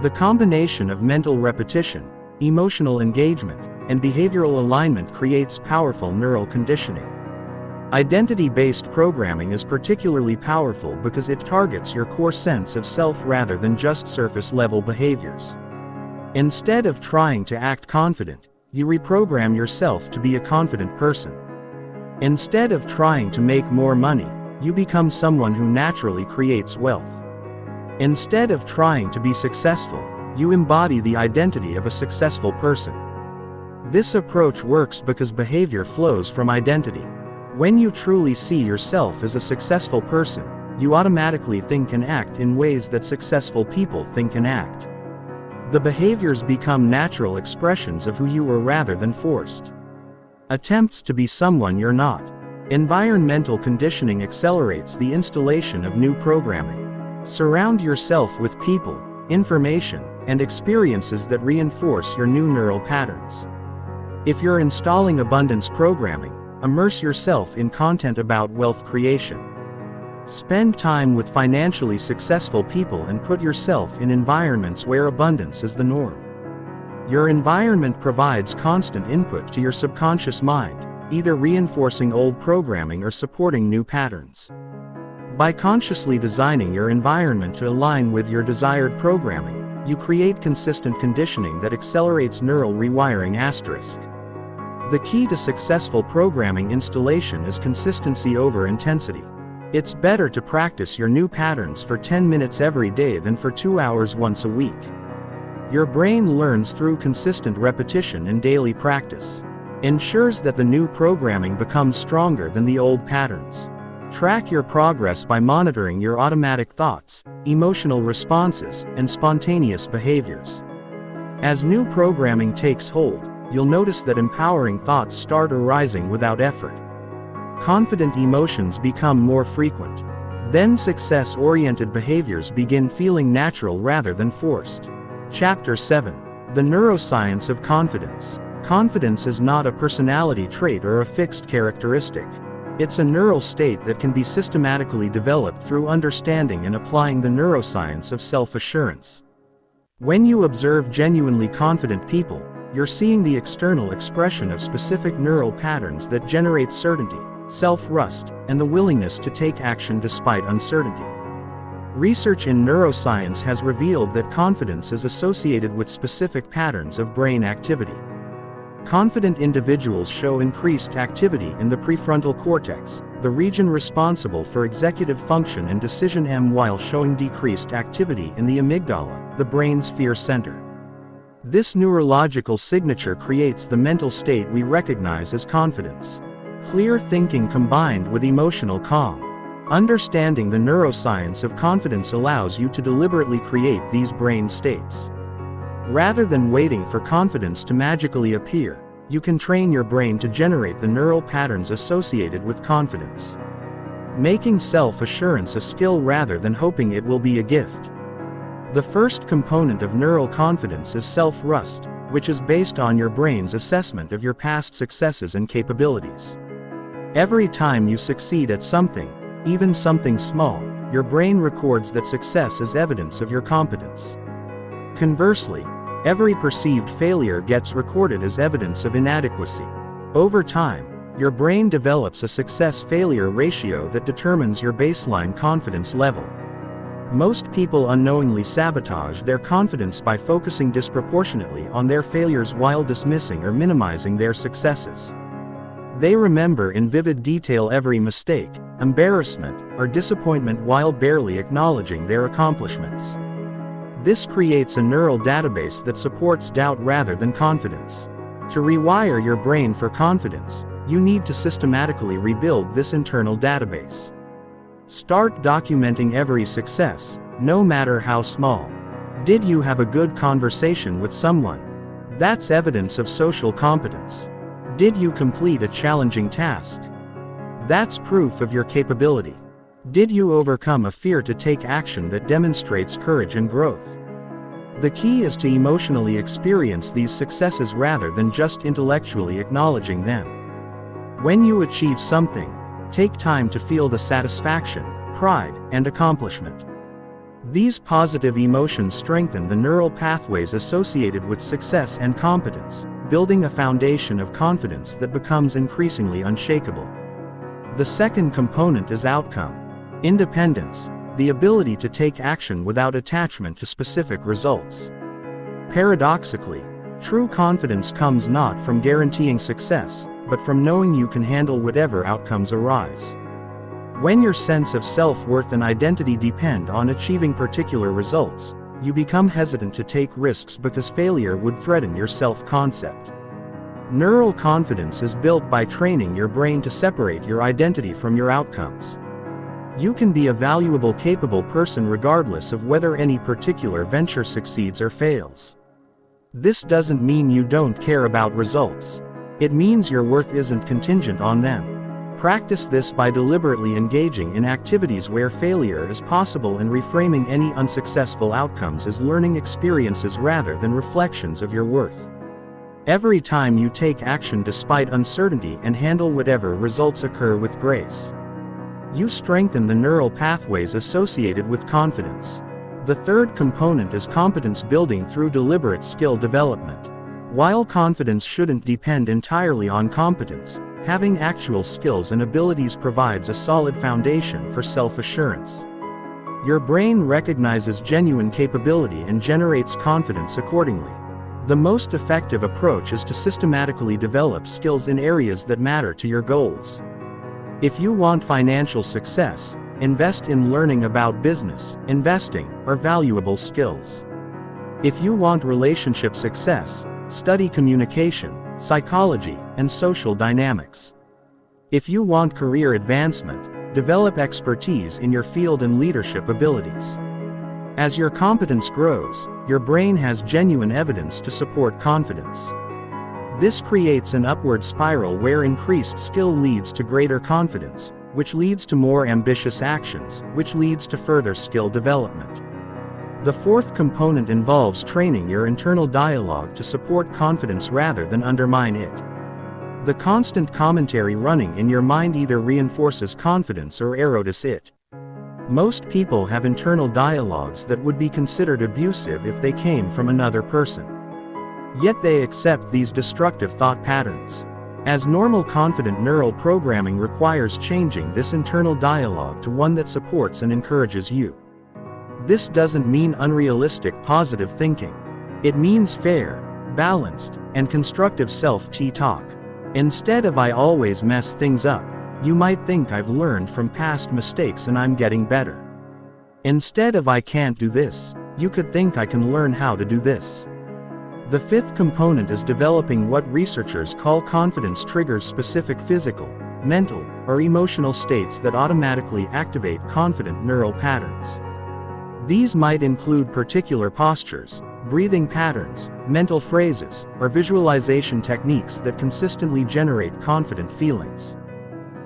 The combination of mental repetition, emotional engagement, and behavioral alignment creates powerful neural conditioning. Identity-based programming is particularly powerful because it targets your core sense of self rather than just surface-level behaviors. Instead of trying to act confident, you reprogram yourself to be a confident person. Instead of trying to make more money, you become someone who naturally creates wealth. Instead of trying to be successful, you embody the identity of a successful person. This approach works because behavior flows from identity. When you truly see yourself as a successful person, you automatically think and act in ways that successful people think and act. The behaviors become natural expressions of who you are rather than forced attempts to be someone you're not. Environmental conditioning accelerates the installation of new programming. Surround yourself with people, information, and experiences that reinforce your new neural patterns. If you're installing abundance programming, immerse yourself in content about wealth creation. Spend time with financially successful people and put yourself in environments where abundance is the norm. Your environment provides constant input to your subconscious mind, either reinforcing old programming or supporting new patterns. By consciously designing your environment to align with your desired programming, you create consistent conditioning that accelerates neural rewiring. The key to successful programming installation is consistency over intensity. It's better to practice your new patterns for 10 minutes every day than for 2 hours once a week. Your brain learns through consistent repetition and daily practice. Ensures that the new programming becomes stronger than the old patterns. Track your progress by monitoring your automatic thoughts, emotional responses, and spontaneous behaviors. As new programming takes hold, you'll notice that empowering thoughts start arising without effort. Confident emotions become more frequent. Then success-oriented behaviors begin feeling natural rather than forced. Chapter 7. The Neuroscience of Confidence. Confidence is not a personality trait or a fixed characteristic. It's a neural state that can be systematically developed through understanding and applying the neuroscience of self-assurance. When you observe genuinely confident people, you're seeing the external expression of specific neural patterns that generate certainty, self-trust, and the willingness to take action despite uncertainty. Research in neuroscience has revealed that confidence is associated with specific patterns of brain activity. Confident individuals show increased activity in the prefrontal cortex, the region responsible for executive function and decision while showing decreased activity in the amygdala, the brain's fear center. This neurological signature creates the mental state we recognize as confidence. Clear thinking combined with emotional calm. Understanding the neuroscience of confidence allows you to deliberately create these brain states. Rather than waiting for confidence to magically appear, you can train your brain to generate the neural patterns associated with confidence. Making self-assurance a skill rather than hoping it will be a gift. The first component of neural confidence is self-trust, which is based on your brain's assessment of your past successes and capabilities. Every time you succeed at something, even something small, your brain records that success is evidence of your competence. Conversely, every perceived failure gets recorded as evidence of inadequacy. Over time, your brain develops a success-failure ratio that determines your baseline confidence level. Most people unknowingly sabotage their confidence by focusing disproportionately on their failures while dismissing or minimizing their successes. They remember in vivid detail every mistake, embarrassment, or disappointment while barely acknowledging their accomplishments. This creates a neural database that supports doubt rather than confidence. To rewire your brain for confidence, you need to systematically rebuild this internal database. Start documenting every success, no matter how small. Did you have a good conversation with someone? That's evidence of social competence. Did you complete a challenging task? That's proof of your capability. Did you overcome a fear to take action that demonstrates courage and growth? The key is to emotionally experience these successes rather than just intellectually acknowledging them. When you achieve something, take time to feel the satisfaction, pride, and accomplishment. These positive emotions strengthen the neural pathways associated with success and competence, building a foundation of confidence that becomes increasingly unshakable. The second component is outcome. Independence, the ability to take action without attachment to specific results. Paradoxically, true confidence comes not from guaranteeing success, but from knowing you can handle whatever outcomes arise. When your sense of self-worth and identity depend on achieving particular results, you become hesitant to take risks because failure would threaten your self-concept. Neural confidence is built by training your brain to separate your identity from your outcomes. You can be a valuable, capable person regardless of whether any particular venture succeeds or fails. This doesn't mean you don't care about results. It means your worth isn't contingent on them. Practice this by deliberately engaging in activities where failure is possible and reframing any unsuccessful outcomes as learning experiences rather than reflections of your worth. Every time you take action despite uncertainty and handle whatever results occur with grace, you strengthen the neural pathways associated with confidence. The third component is competence building through deliberate skill development. While confidence shouldn't depend entirely on competence, Having actual skills and abilities provides a solid foundation for self-assurance. Your brain recognizes genuine capability and generates confidence accordingly. The most effective approach is to systematically develop skills in areas that matter to your goals. If you want financial success, invest in learning about business, investing, or valuable skills. If you want relationship success, study communication, psychology, and social dynamics. If you want career advancement, develop expertise in your field and leadership abilities. As your competence grows, your brain has genuine evidence to support confidence. This creates an upward spiral where increased skill leads to greater confidence, which leads to more ambitious actions, which leads to further skill development. The fourth component involves training your internal dialogue to support confidence rather than undermine it. The constant commentary running in your mind either reinforces confidence or erodes it. Most people have internal dialogues that would be considered abusive if they came from another person. Yet they accept these destructive thought patterns. As normal confident neural programming requires changing this internal dialogue to one that supports and encourages you. This doesn't mean unrealistic positive thinking. It means fair, balanced, and constructive self-talk. Instead of "I always mess things up," you might think "I've learned from past mistakes and I'm getting better." Instead of "I can't do this," you could think "I can learn how to do this." The fifth component is developing what researchers call confidence triggers, specific physical, mental, or emotional states that automatically activate confident neural patterns. These might include particular postures, breathing patterns, mental phrases, or visualization techniques that consistently generate confident feelings.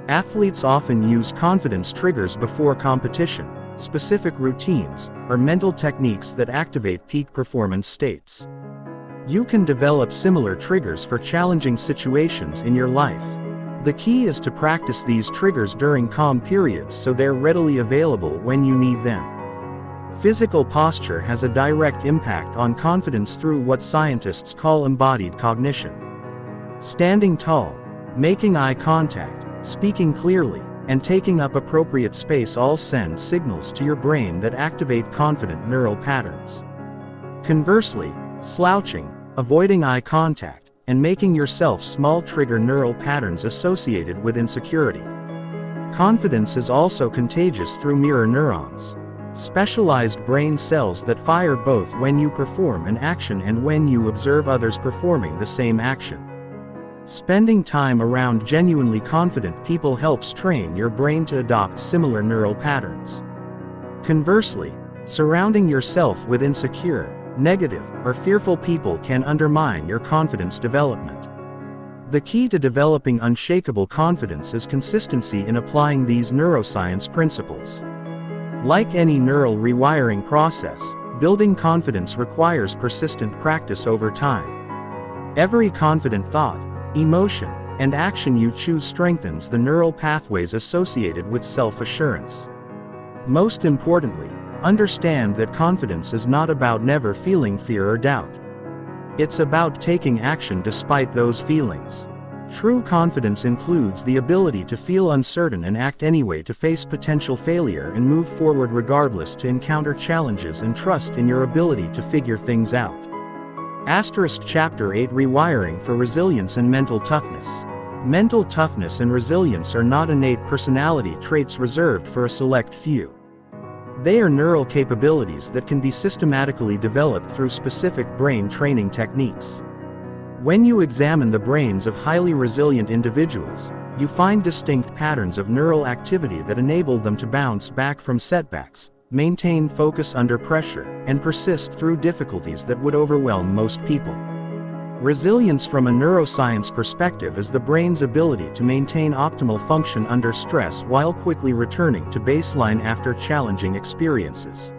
Athletes often use confidence triggers before competition, specific routines, or mental techniques that activate peak performance states. You can develop similar triggers for challenging situations in your life. The key is to practice these triggers during calm periods so they're readily available when you need them. Physical posture has a direct impact on confidence through what scientists call embodied cognition. Standing tall, making eye contact, speaking clearly, and taking up appropriate space all send signals to your brain that activate confident neural patterns. Conversely, slouching, avoiding eye contact, and making yourself small trigger neural patterns associated with insecurity. Confidence is also contagious through mirror neurons, specialized brain cells that fire both when you perform an action and when you observe others performing the same action. Spending time around genuinely confident people helps train your brain to adopt similar neural patterns. Conversely, surrounding yourself with insecure, negative, or fearful people can undermine your confidence development. The key to developing unshakable confidence is consistency in applying these neuroscience principles. Like any neural rewiring process, building confidence requires persistent practice over time. Every confident thought, emotion, and action you choose strengthens the neural pathways associated with self-assurance. Most importantly, understand that confidence is not about never feeling fear or doubt. It's about taking action despite those feelings. True confidence includes the ability to feel uncertain and act anyway, to face potential failure and move forward regardless, to encounter challenges and trust in your ability to figure things out. Chapter 8 Rewiring for Resilience and Mental Toughness. Mental toughness and resilience are not innate personality traits reserved for a select few. They are neural capabilities that can be systematically developed through specific brain training techniques. When you examine the brains of highly resilient individuals, you find distinct patterns of neural activity that enable them to bounce back from setbacks, maintain focus under pressure, and persist through difficulties that would overwhelm most people. Resilience from a neuroscience perspective is the brain's ability to maintain optimal function under stress while quickly returning to baseline after challenging experiences.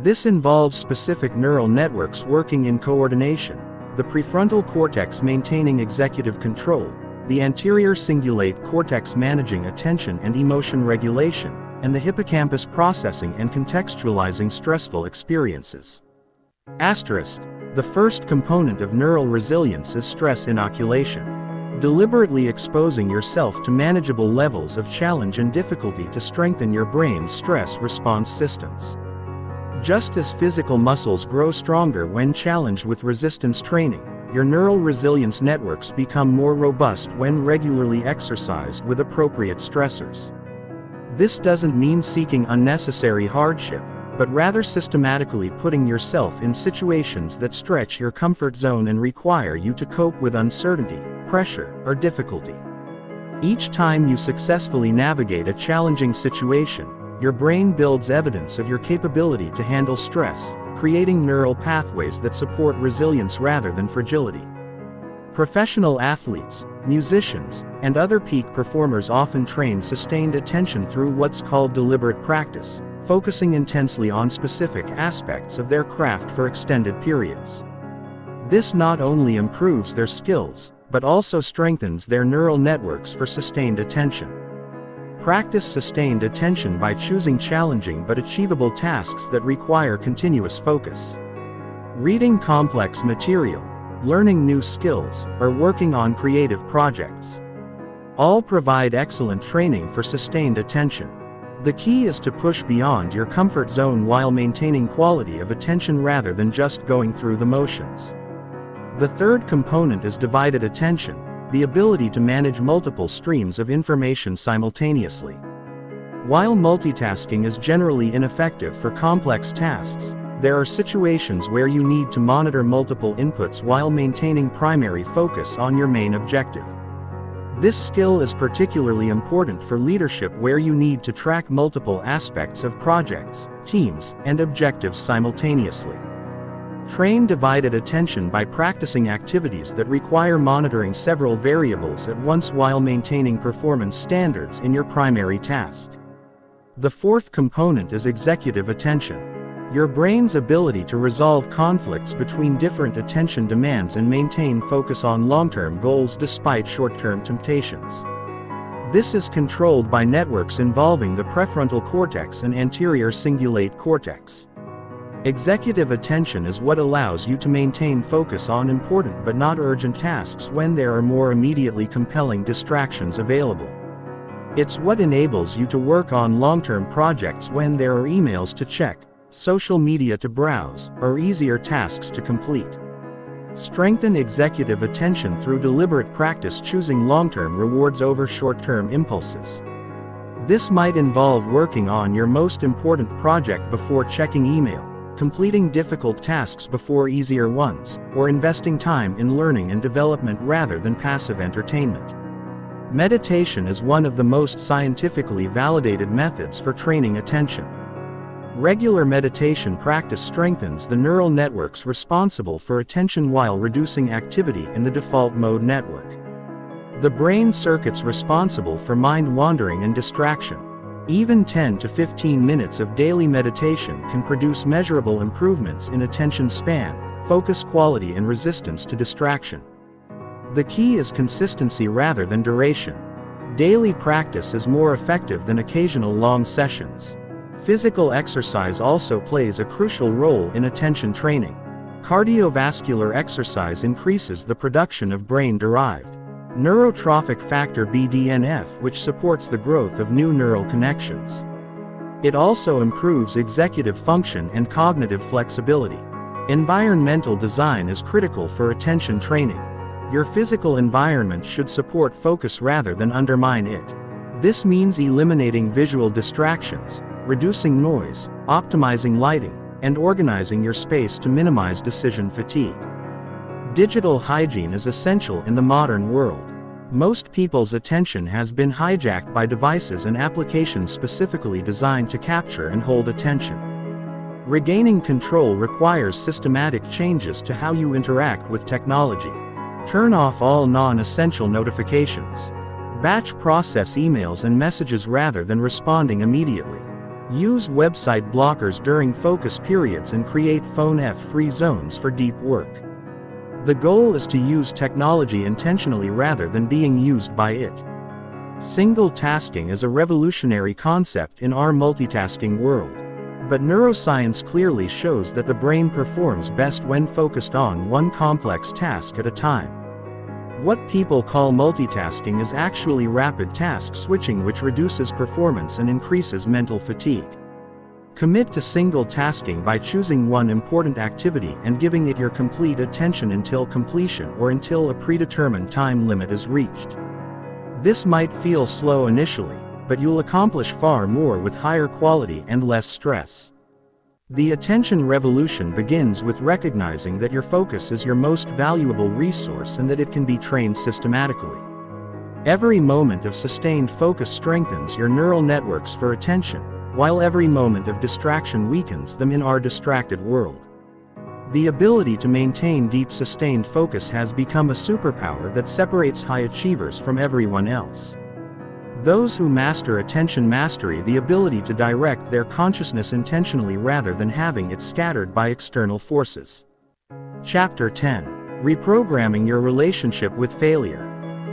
This involves specific neural networks working in coordination, the prefrontal cortex maintaining executive control, the anterior cingulate cortex managing attention and emotion regulation, and the hippocampus processing and contextualizing stressful experiences. The first component of neural resilience is stress inoculation. deliberately exposing yourself to manageable levels of challenge and difficulty to strengthen your brain's stress response systems. Just as physical muscles grow stronger when challenged with resistance training, your neural resilience networks become more robust when regularly exercised with appropriate stressors. This doesn't mean seeking unnecessary hardship, but rather systematically putting yourself in situations that stretch your comfort zone and require you to cope with uncertainty, pressure, or difficulty. Each time you successfully navigate a challenging situation, your brain builds evidence of your capability to handle stress, creating neural pathways that support resilience rather than fragility. Professional athletes, musicians, and other peak performers often train sustained attention through what's called deliberate practice, focusing intensely on specific aspects of their craft for extended periods. This not only improves their skills, but also strengthens their neural networks for sustained attention. Practice sustained attention by choosing challenging but achievable tasks that require continuous focus. Reading complex material, learning new skills, or working on creative projects. All provide excellent training for sustained attention. The key is to push beyond your comfort zone while maintaining quality of attention rather than just going through the motions. The third component is divided attention, the ability to manage multiple streams of information simultaneously. While multitasking is generally ineffective for complex tasks, there are situations where you need to monitor multiple inputs while maintaining primary focus on your main objective. This skill is particularly important for leadership where you need to track multiple aspects of projects, teams, and objectives simultaneously. Train divided attention by practicing activities that require monitoring several variables at once while maintaining performance standards in your primary task. The fourth component is executive attention. Your brain's ability to resolve conflicts between different attention demands and maintain focus on long-term goals despite short-term temptations. This is controlled by networks involving the prefrontal cortex and anterior cingulate cortex. Executive attention is what allows you to maintain focus on important but not urgent tasks when there are more immediately compelling distractions available. It's what enables you to work on long-term projects when there are emails to check, social media to browse, or easier tasks to complete. Strengthen executive attention through deliberate practice choosing long-term rewards over short-term impulses. This might involve working on your most important project before checking email, completing difficult tasks before easier ones, or investing time in learning and development rather than passive entertainment. Meditation is one of the most scientifically validated methods for training attention. Regular meditation practice strengthens the neural networks responsible for attention while reducing activity in the default mode network. The brain circuits responsible for mind wandering and distraction. Even 10 to 15 minutes of daily meditation can produce measurable improvements in attention span, focus quality, and resistance to distraction. The key is consistency rather than duration. Daily practice is more effective than occasional long sessions. Physical exercise also plays a crucial role in attention training. Cardiovascular exercise increases the production of brain-derived neurotrophic factor BDNF, which supports the growth of new neural connections. It also improves executive function and cognitive flexibility. Environmental design is critical for attention training. Your physical environment should support focus rather than undermine it. This means eliminating visual distractions, reducing noise, optimizing lighting, and organizing your space to minimize decision fatigue. Digital hygiene is essential in the modern world. Most people's attention has been hijacked by devices and applications specifically designed to capture and hold attention. Regaining control requires systematic changes to how you interact with technology. Turn off all non-essential notifications. Batch process emails and messages rather than responding immediately. Use website blockers during focus periods and create phone-free zones for deep work. The goal is to use technology intentionally rather than being used by it. Single tasking is a revolutionary concept in our multitasking world. But neuroscience clearly shows that the brain performs best when focused on one complex task at a time. What people call multitasking is actually rapid task switching, which reduces performance and increases mental fatigue. Commit to single tasking by choosing one important activity and giving it your complete attention until completion or until a predetermined time limit is reached. This might feel slow initially, but you'll accomplish far more with higher quality and less stress. The attention revolution begins with recognizing that your focus is your most valuable resource and that it can be trained systematically. Every moment of sustained focus strengthens your neural networks for attention, while every moment of distraction weakens them in our distracted world. The ability to maintain deep sustained focus has become a superpower that separates high achievers from everyone else. Those who master attention mastery the ability to direct their consciousness intentionally rather than having it scattered by external forces. Chapter 10. Reprogramming your relationship with failure.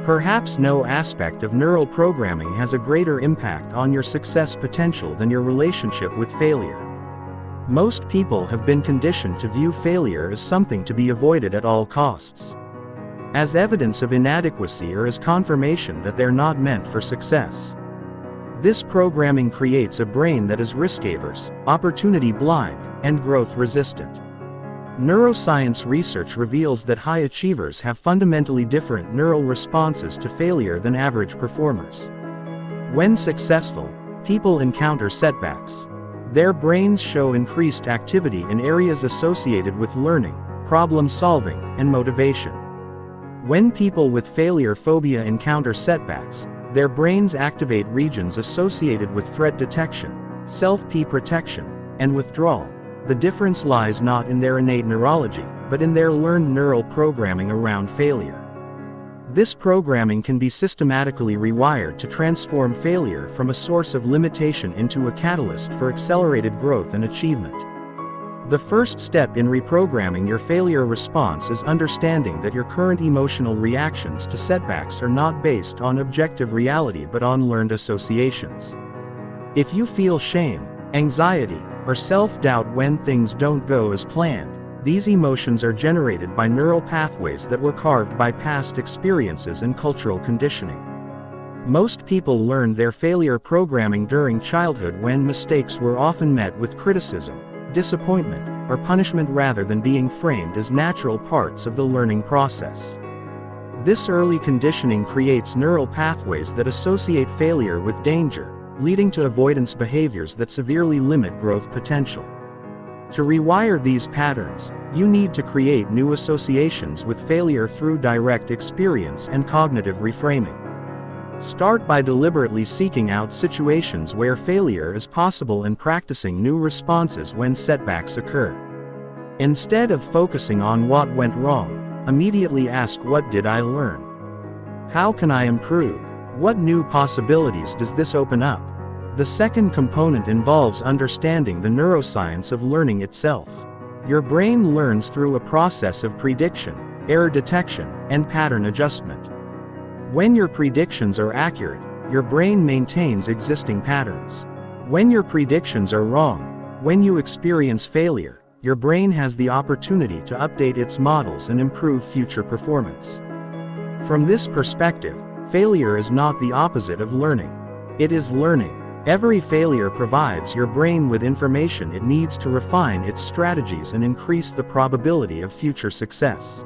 Perhaps no aspect of neural programming has a greater impact on your success potential than your relationship with failure. Most people have been conditioned to view failure as something to be avoided at all costs, as evidence of inadequacy or as confirmation that they're not meant for success. This programming creates a brain that is risk-averse, opportunity blind, and growth resistant. Neuroscience research reveals that high achievers have fundamentally different neural responses to failure than average performers. When successful, people encounter setbacks. Their brains show increased activity in areas associated with learning, problem solving, and motivation. When people with failure phobia encounter setbacks, their brains activate regions associated with threat detection, self-protection, and withdrawal. The difference lies not in their innate neurology, but in their learned neural programming around failure. This programming can be systematically rewired to transform failure from a source of limitation into a catalyst for accelerated growth and achievement. The first step in reprogramming your failure response is understanding that your current emotional reactions to setbacks are not based on objective reality but on learned associations. If you feel shame, anxiety, or self-doubt when things don't go as planned, these emotions are generated by neural pathways that were carved by past experiences and cultural conditioning. Most people learned their failure programming during childhood when mistakes were often met with criticism, disappointment, or punishment rather than being framed as natural parts of the learning process. This early conditioning creates neural pathways that associate failure with danger, leading to avoidance behaviors that severely limit growth potential. To rewire these patterns, you need to create new associations with failure through direct experience and cognitive reframing. Start by deliberately seeking out situations where failure is possible and practicing new responses when setbacks occur. Instead of focusing on what went wrong, immediately ask, what did I learn? How can I improve? What new possibilities does this open up? The second component involves understanding the neuroscience of learning itself. Your brain learns through a process of prediction, error detection, and pattern adjustment. When your predictions are accurate, your brain maintains existing patterns. When your predictions are wrong, when you experience failure, your brain has the opportunity to update its models and improve future performance. From this perspective, failure is not the opposite of learning. It is learning. Every failure provides your brain with information it needs to refine its strategies and increase the probability of future success.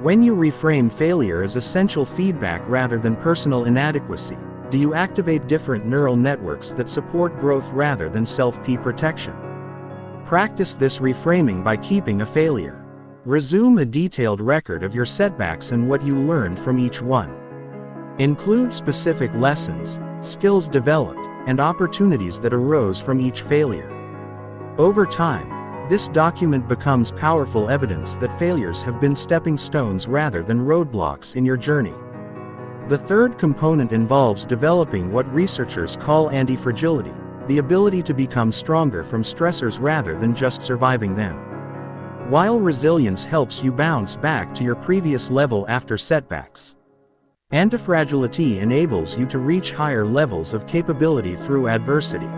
When you reframe failure as essential feedback rather than personal inadequacy, do you activate different neural networks that support growth rather than self-protection? Practice this reframing by keeping a failure. Resume a detailed record of your setbacks and what you learned from each one. Include specific lessons, skills developed, and opportunities that arose from each failure. Over time, this document becomes powerful evidence that failures have been stepping stones rather than roadblocks in your journey. The third component involves developing what researchers call anti-fragility, the ability to become stronger from stressors rather than just surviving them. While resilience helps you bounce back to your previous level after setbacks, anti-fragility enables you to reach higher levels of capability through adversity.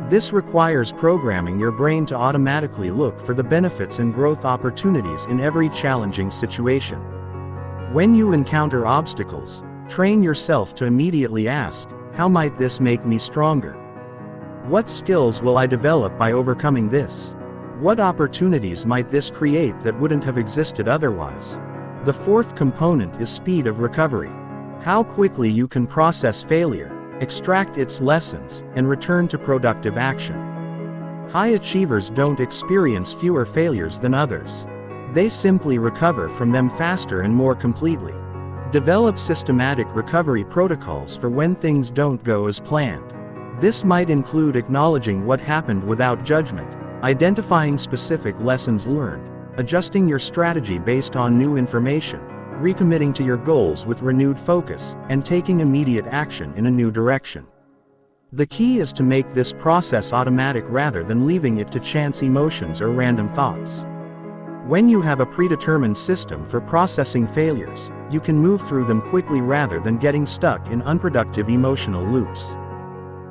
This requires programming your brain to automatically look for the benefits and growth opportunities in every challenging situation. When you encounter obstacles, train yourself to immediately ask, how might this make me stronger? What skills will I develop by overcoming this? What opportunities might this create that wouldn't have existed otherwise? The fourth component is speed of recovery. How quickly you can process failure, extract its lessons, and return to productive action. High achievers don't experience fewer failures than others. They simply recover from them faster and more completely. Develop systematic recovery protocols for when things don't go as planned. This might include acknowledging what happened without judgment, identifying specific lessons learned, adjusting your strategy based on new information, recommitting to your goals with renewed focus, and taking immediate action in a new direction. The key is to make this process automatic rather than leaving it to chance emotions or random thoughts. When you have a predetermined system for processing failures, you can move through them quickly rather than getting stuck in unproductive emotional loops.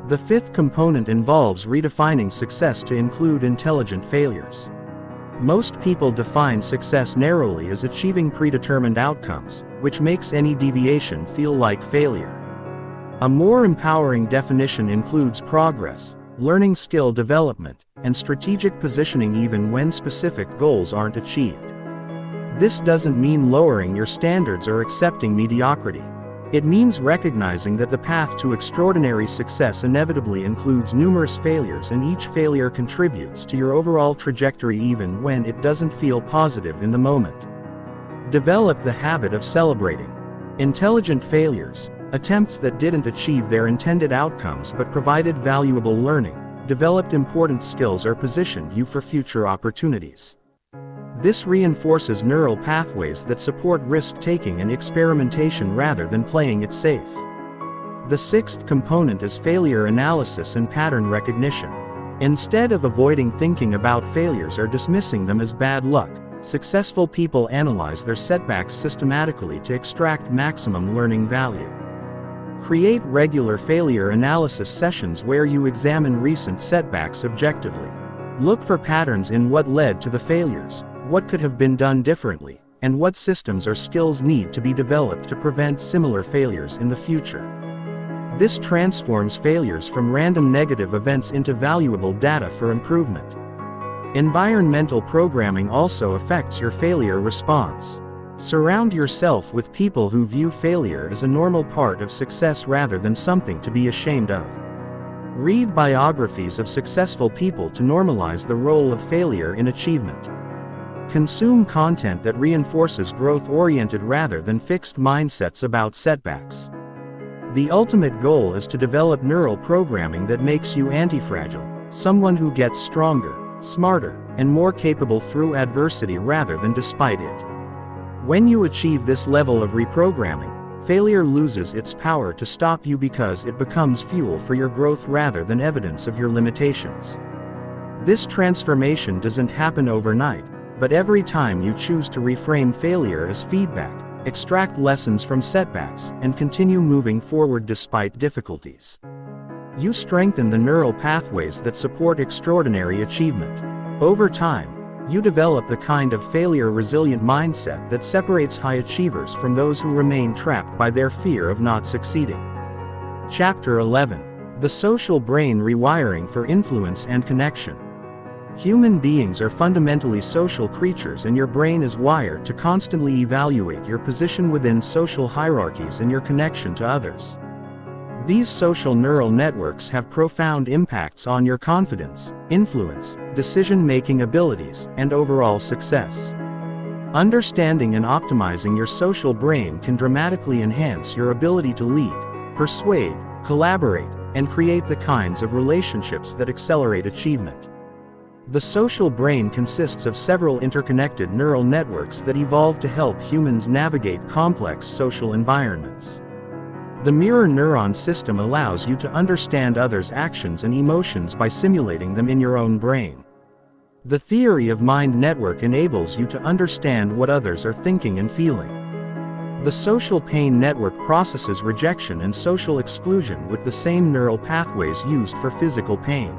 The fifth component involves redefining success to include intelligent failures. Most people define success narrowly as achieving predetermined outcomes, which makes any deviation feel like failure. A more empowering definition includes progress, learning skill development, and strategic positioning even when specific goals aren't achieved. This doesn't mean lowering your standards or accepting mediocrity. It means recognizing that the path to extraordinary success inevitably includes numerous failures, and each failure contributes to your overall trajectory even when it doesn't feel positive in the moment. Develop the habit of celebrating intelligent failures, attempts that didn't achieve their intended outcomes but provided valuable learning, developed important skills, or positioned you for future opportunities. This reinforces neural pathways that support risk-taking and experimentation rather than playing it safe. The sixth component is failure analysis and pattern recognition. Instead of avoiding thinking about failures or dismissing them as bad luck, successful people analyze their setbacks systematically to extract maximum learning value. Create regular failure analysis sessions where you examine recent setbacks objectively. Look for patterns in what led to the failures, what could have been done differently, and what systems or skills need to be developed to prevent similar failures in the future. This transforms failures from random negative events into valuable data for improvement. Environmental programming also affects your failure response. Surround yourself with people who view failure as a normal part of success rather than something to be ashamed of. Read biographies of successful people to normalize the role of failure in achievement. Consume content that reinforces growth-oriented rather than fixed mindsets about setbacks. The ultimate goal is to develop neural programming that makes you anti-fragile, someone who gets stronger, smarter, and more capable through adversity rather than despite it. When you achieve this level of reprogramming, failure loses its power to stop you because it becomes fuel for your growth rather than evidence of your limitations. This transformation doesn't happen overnight, but every time you choose to reframe failure as feedback, extract lessons from setbacks, and continue moving forward despite difficulties, you strengthen the neural pathways that support extraordinary achievement. Over time, you develop the kind of failure-resilient mindset that separates high achievers from those who remain trapped by their fear of not succeeding. Chapter 11. The Social Brain Rewiring for Influence and Connection. Human beings are fundamentally social creatures, and your brain is wired to constantly evaluate your position within social hierarchies and your connection to others. These social neural networks have profound impacts on your confidence, influence, decision-making abilities, and overall success. Understanding and optimizing your social brain can dramatically enhance your ability to lead, persuade, collaborate, and create the kinds of relationships that accelerate achievement. The social brain consists of several interconnected neural networks that evolved to help humans navigate complex social environments. The mirror neuron system allows you to understand others' actions and emotions by simulating them in your own brain. The theory of mind network enables you to understand what others are thinking and feeling. The social pain network processes rejection and social exclusion with the same neural pathways used for physical pain.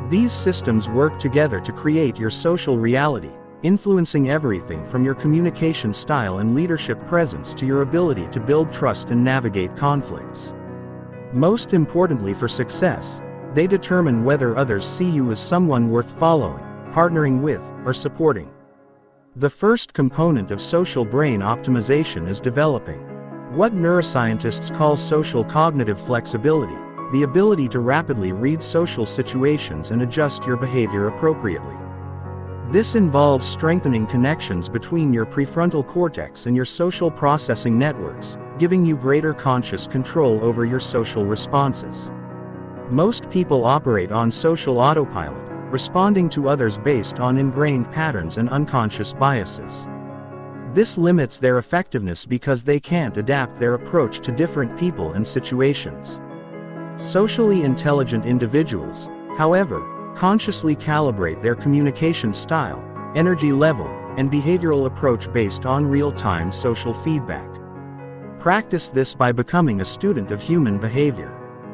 These systems work together to create your social reality, influencing everything from your communication style and leadership presence to your ability to build trust and navigate conflicts. Most importantly for success, they determine whether others see you as someone worth following, partnering with, or supporting. The first component of social brain optimization is developing what neuroscientists call social cognitive flexibility, the ability to rapidly read social situations and adjust your behavior appropriately. This involves strengthening connections between your prefrontal cortex and your social processing networks, giving you greater conscious control over your social responses. Most people operate on social autopilot, responding to others based on ingrained patterns and unconscious biases. This limits their effectiveness because they can't adapt their approach to different people and situations. Socially intelligent individuals, however, consciously calibrate their communication style, energy level, and behavioral approach based on real-time social feedback. Practice this by becoming a student of human behavior.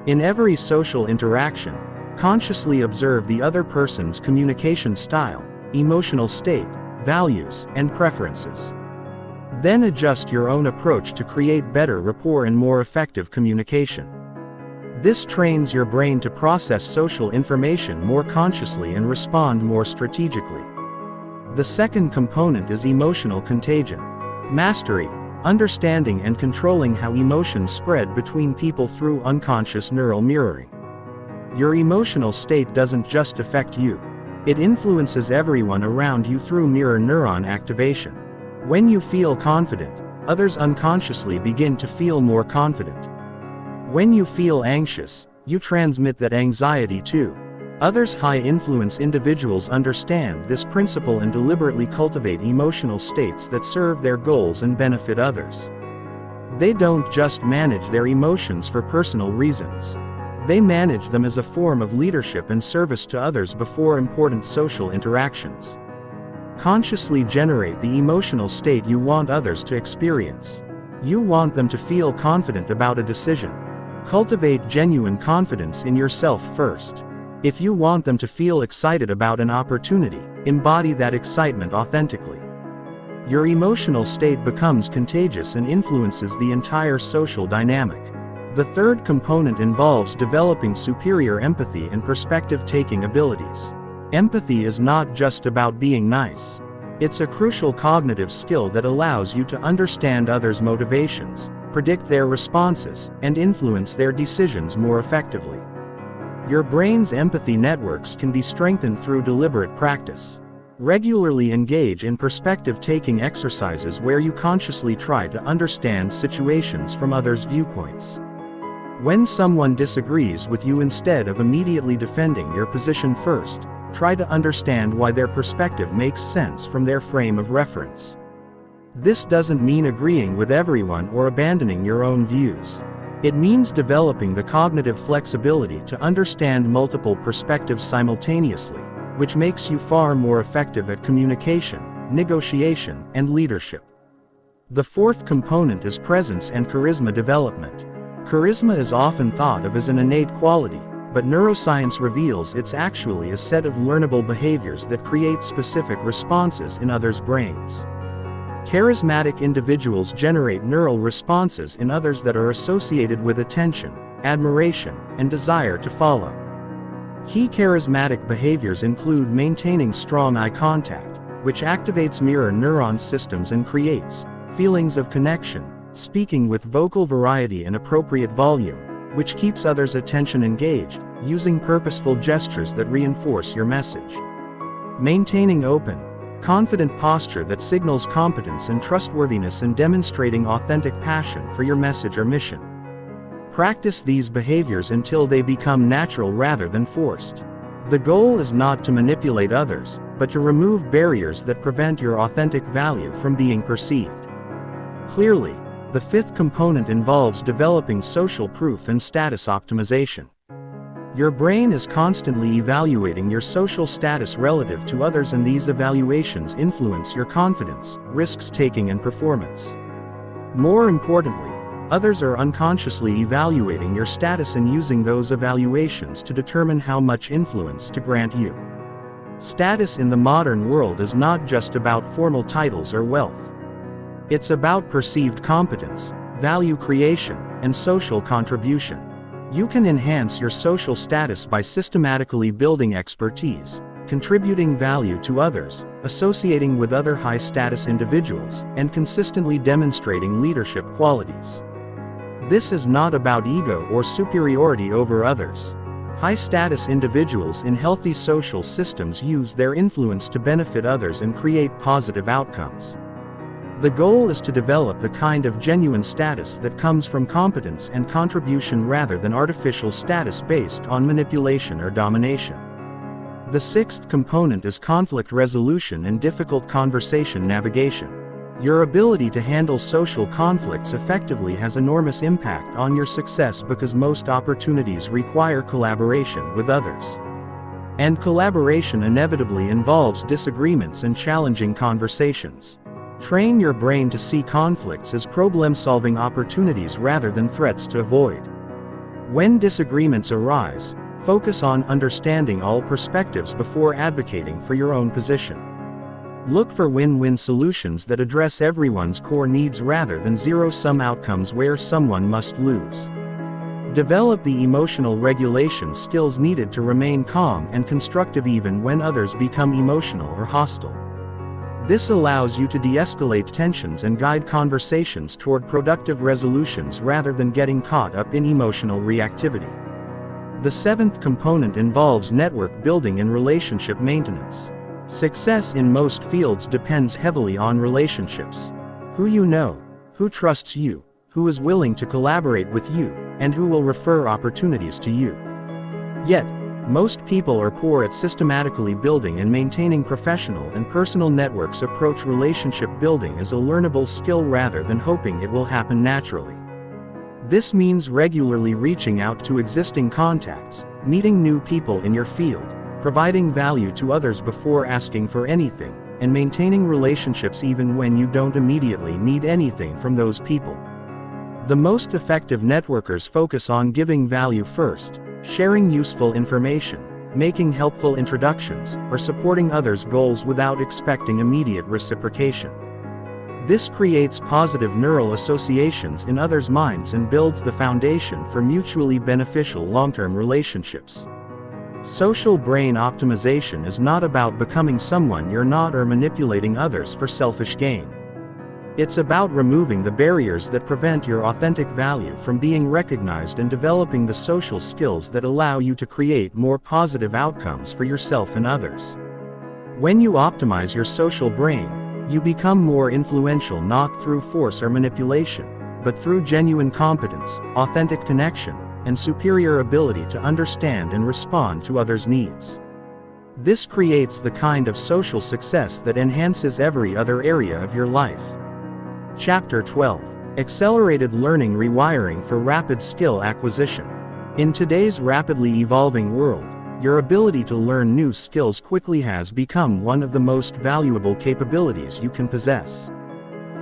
In every social interaction, consciously observe the other person's communication style, emotional state, values, and preferences. Then adjust your own approach to create better rapport and more effective communication. This trains your brain to process social information more consciously and respond more strategically. The second component is emotional contagion. Mastery, understanding and controlling how emotions spread between people through unconscious neural mirroring. Your emotional state doesn't just affect you. It influences everyone around you through mirror neuron activation. When you feel confident, others unconsciously begin to feel more confident. When you feel anxious, you transmit that anxiety too. Others high-influence individuals understand this principle and deliberately cultivate emotional states that serve their goals and benefit others. They don't just manage their emotions for personal reasons. They manage them as a form of leadership and service to others before important social interactions. Consciously generate the emotional state you want others to experience. You want them to feel confident about a decision. Cultivate genuine confidence in yourself first. If you want them to feel excited about an opportunity, embody that excitement authentically. Your emotional state becomes contagious and influences the entire social dynamic. The third component involves developing superior empathy and perspective-taking abilities. Empathy is not just about being nice. It's a crucial cognitive skill that allows you to understand others' motivations, predict their responses, and influence their decisions more effectively. Your brain's empathy networks can be strengthened through deliberate practice. Regularly engage in perspective-taking exercises where you consciously try to understand situations from others' viewpoints. When someone disagrees with you, instead of immediately defending your position first, try to understand why their perspective makes sense from their frame of reference. This doesn't mean agreeing with everyone or abandoning your own views. It means developing the cognitive flexibility to understand multiple perspectives simultaneously, which makes you far more effective at communication, negotiation, and leadership. The fourth component is presence and charisma development. Charisma is often thought of as an innate quality, but neuroscience reveals it's actually a set of learnable behaviors that create specific responses in others' brains. Charismatic individuals generate neural responses in others that are associated with attention, admiration, and desire to follow. Key charismatic behaviors include maintaining strong eye contact, which activates mirror neuron systems and creates feelings of connection, speaking with vocal variety and appropriate volume, which keeps others' attention engaged, using purposeful gestures that reinforce your message. Maintaining open, confident posture that signals competence and trustworthiness, and demonstrating authentic passion for your message or mission. Practice these behaviors until they become natural rather than forced. The goal is not to manipulate others, but to remove barriers that prevent your authentic value from being perceived. Clearly, the fifth component involves developing social proof and status optimization. Your brain is constantly evaluating your social status relative to others, and these evaluations influence your confidence, risks-taking, and performance. More importantly, others are unconsciously evaluating your status and using those evaluations to determine how much influence to grant you. Status in the modern world is not just about formal titles or wealth. It's about perceived competence, value creation, and social contribution. You can enhance your social status by systematically building expertise, contributing value to others, associating with other high-status individuals, and consistently demonstrating leadership qualities. This is not about ego or superiority over others. High-status individuals in healthy social systems use their influence to benefit others and create positive outcomes. The goal is to develop the kind of genuine status that comes from competence and contribution rather than artificial status based on manipulation or domination. The sixth component is conflict resolution and difficult conversation navigation. Your ability to handle social conflicts effectively has enormous impact on your success because most opportunities require collaboration with others. And collaboration inevitably involves disagreements and challenging conversations. Train your brain to see conflicts as problem-solving opportunities rather than threats to avoid. When disagreements arise, focus on understanding all perspectives before advocating for your own position. Look for win-win solutions that address everyone's core needs rather than zero-sum outcomes where someone must lose. Develop the emotional regulation skills needed to remain calm and constructive even when others become emotional or hostile. This allows you to de-escalate tensions and guide conversations toward productive resolutions rather than getting caught up in emotional reactivity. The seventh component involves network building and relationship maintenance. Success in most fields depends heavily on relationships. Who you know, who trusts you, who is willing to collaborate with you, and who will refer opportunities to you. Yet, most people are poor at systematically building and maintaining professional and personal networks. Approach relationship building as a learnable skill rather than hoping it will happen naturally. This means regularly reaching out to existing contacts, meeting new people in your field, providing value to others before asking for anything, and maintaining relationships even when you don't immediately need anything from those people. The most effective networkers focus on giving value first, sharing useful information, making helpful introductions, or supporting others' goals without expecting immediate reciprocation. This creates positive neural associations in others' minds and builds the foundation for mutually beneficial long-term relationships. Social brain optimization is not about becoming someone you're not or manipulating others for selfish gain. It's about removing the barriers that prevent your authentic value from being recognized and developing the social skills that allow you to create more positive outcomes for yourself and others. When you optimize your social brain, you become more influential not through force or manipulation, but through genuine competence, authentic connection, and superior ability to understand and respond to others' needs. This creates the kind of social success that enhances every other area of your life. Chapter 12. Accelerated Learning Rewiring for Rapid Skill Acquisition. In today's rapidly evolving world, your ability to learn new skills quickly has become one of the most valuable capabilities you can possess.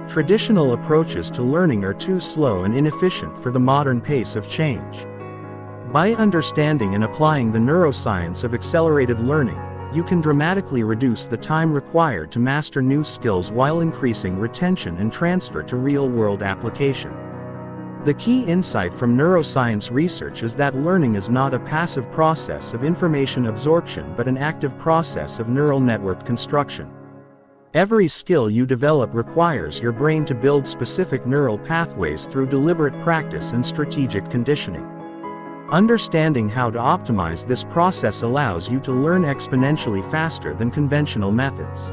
Traditional approaches to learning are too slow and inefficient for the modern pace of change. By understanding and applying the neuroscience of accelerated learning, you can dramatically reduce the time required to master new skills while increasing retention and transfer to real-world application. The key insight from neuroscience research is that learning is not a passive process of information absorption but an active process of neural network construction. Every skill you develop requires your brain to build specific neural pathways through deliberate practice and strategic conditioning. Understanding how to optimize this process allows you to learn exponentially faster than conventional methods.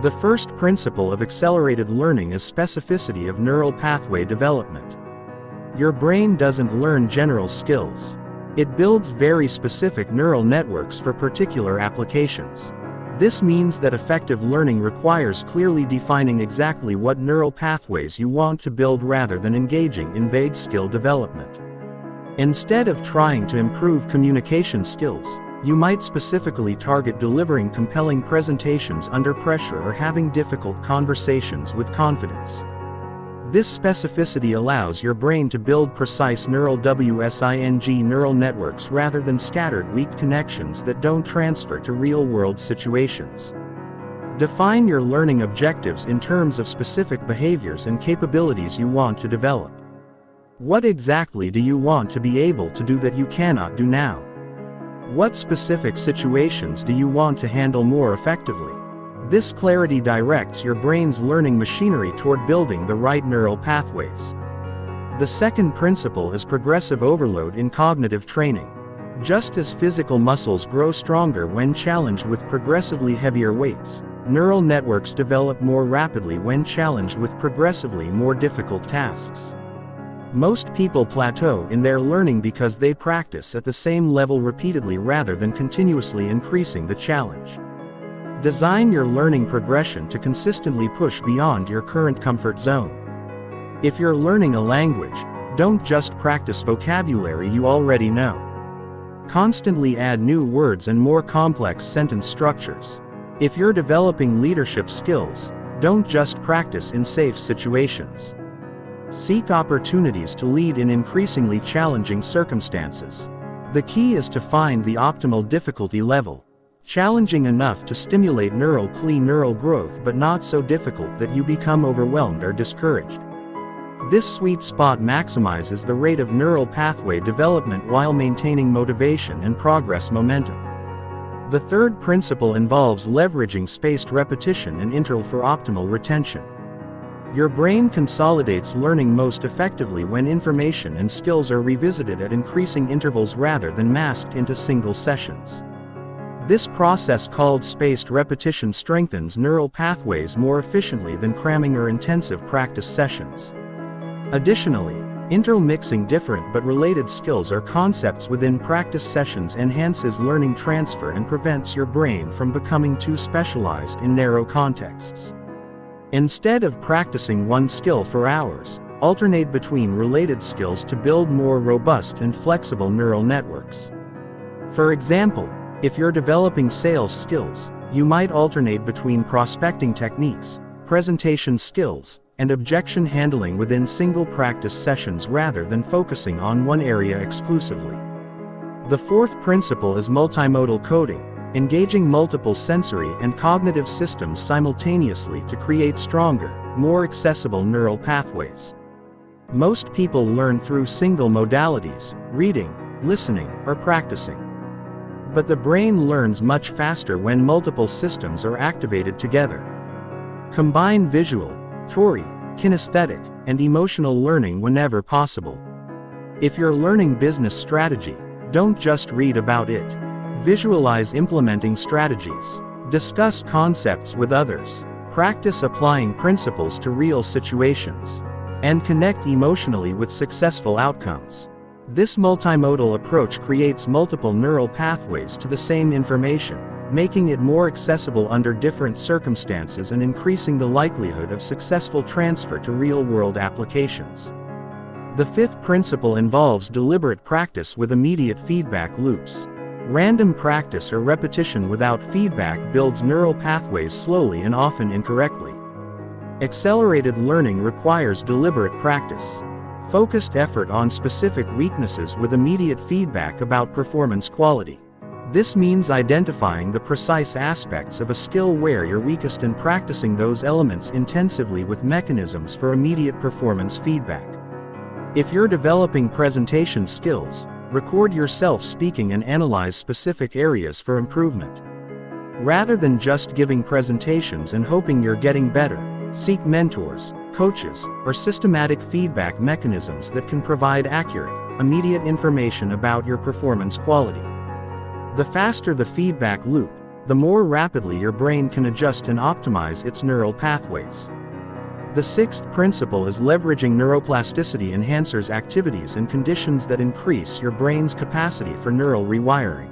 The first principle of accelerated learning is specificity of neural pathway development. Your brain doesn't learn general skills. It builds very specific neural networks for particular applications. This means that effective learning requires clearly defining exactly what neural pathways you want to build rather than engaging in vague skill development. Instead of trying to improve communication skills, you might specifically target delivering compelling presentations under pressure or having difficult conversations with confidence. This specificity allows your brain to build precise neural neural networks rather than scattered weak connections that don't transfer to real-world situations. Define your learning objectives in terms of specific behaviors and capabilities you want to develop. What exactly do you want to be able to do that you cannot do now? What specific situations do you want to handle more effectively? This clarity directs your brain's learning machinery toward building the right neural pathways. The second principle is progressive overload in cognitive training. Just as physical muscles grow stronger when challenged with progressively heavier weights, neural networks develop more rapidly when challenged with progressively more difficult tasks. Most people plateau in their learning because they practice at the same level repeatedly rather than continuously increasing the challenge. Design your learning progression to consistently push beyond your current comfort zone. If you're learning a language, don't just practice vocabulary you already know. Constantly add new words and more complex sentence structures. If you're developing leadership skills, don't just practice in safe situations. Seek opportunities to lead in increasingly challenging circumstances. The key is to find the optimal difficulty level. Challenging enough to stimulate neural growth but not so difficult that you become overwhelmed or discouraged. This sweet spot maximizes the rate of neural pathway development while maintaining motivation and progress momentum. The third principle involves leveraging spaced repetition and interval for optimal retention. Your brain consolidates learning most effectively when information and skills are revisited at increasing intervals rather than masked into single sessions. This process, called spaced repetition, strengthens neural pathways more efficiently than cramming or intensive practice sessions. Additionally, intermixing different but related skills or concepts within practice sessions enhances learning transfer and prevents your brain from becoming too specialized in narrow contexts. Instead of practicing one skill for hours, alternate between related skills to build more robust and flexible neural networks. For example, if you're developing sales skills, you might alternate between prospecting techniques, presentation skills, and objection handling within single practice sessions rather than focusing on one area exclusively. The fourth principle is multimodal coding, engaging multiple sensory and cognitive systems simultaneously to create stronger, more accessible neural pathways. Most people learn through single modalities, reading, listening, or practicing. But the brain learns much faster when multiple systems are activated together. Combine visual, auditory, kinesthetic, and emotional learning whenever possible. If you're learning business strategy, don't just read about it. Visualize implementing strategies. Discuss concepts with others. Practice applying principles to real situations. And connect emotionally with successful outcomes. This multimodal approach creates multiple neural pathways to the same information, making it more accessible under different circumstances and increasing the likelihood of successful transfer to real-world applications. The fifth principle involves deliberate practice with immediate feedback loops. Random practice or repetition without feedback builds neural pathways slowly and often incorrectly. Accelerated learning requires deliberate practice. Focused effort on specific weaknesses with immediate feedback about performance quality. This means identifying the precise aspects of a skill where you're weakest and practicing those elements intensively with mechanisms for immediate performance feedback. If you're developing presentation skills, record yourself speaking and analyze specific areas for improvement. Rather than just giving presentations and hoping you're getting better, seek mentors, coaches, or systematic feedback mechanisms that can provide accurate, immediate information about your performance quality. The faster the feedback loop, the more rapidly your brain can adjust and optimize its neural pathways. The sixth principle is leveraging neuroplasticity enhancers activities and conditions that increase your brain's capacity for neural rewiring.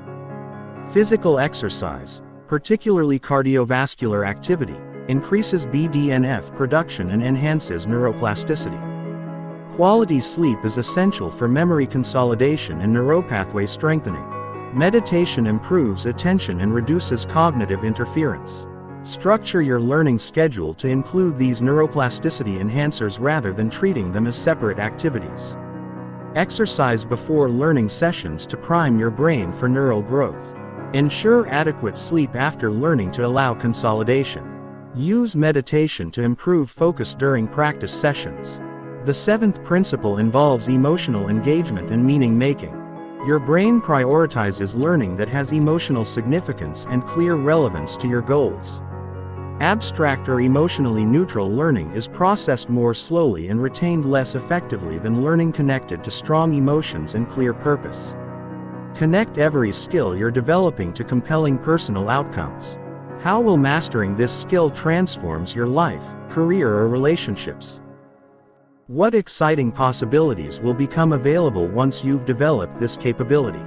Physical exercise, particularly cardiovascular activity, increases BDNF production and enhances neuroplasticity. Quality sleep is essential for memory consolidation and neuropathway strengthening. Meditation improves attention and reduces cognitive interference. Structure your learning schedule to include these neuroplasticity enhancers rather than treating them as separate activities. Exercise before learning sessions to prime your brain for neural growth. Ensure adequate sleep after learning to allow consolidation. Use meditation to improve focus during practice sessions. The seventh principle involves emotional engagement and meaning making. Your brain prioritizes learning that has emotional significance and clear relevance to your goals. Abstract or emotionally neutral learning is processed more slowly and retained less effectively than learning connected to strong emotions and clear purpose. Connect every skill you're developing to compelling personal outcomes. How will mastering this skill transforms your life, career, or relationships? What exciting possibilities will become available once you've developed this capability?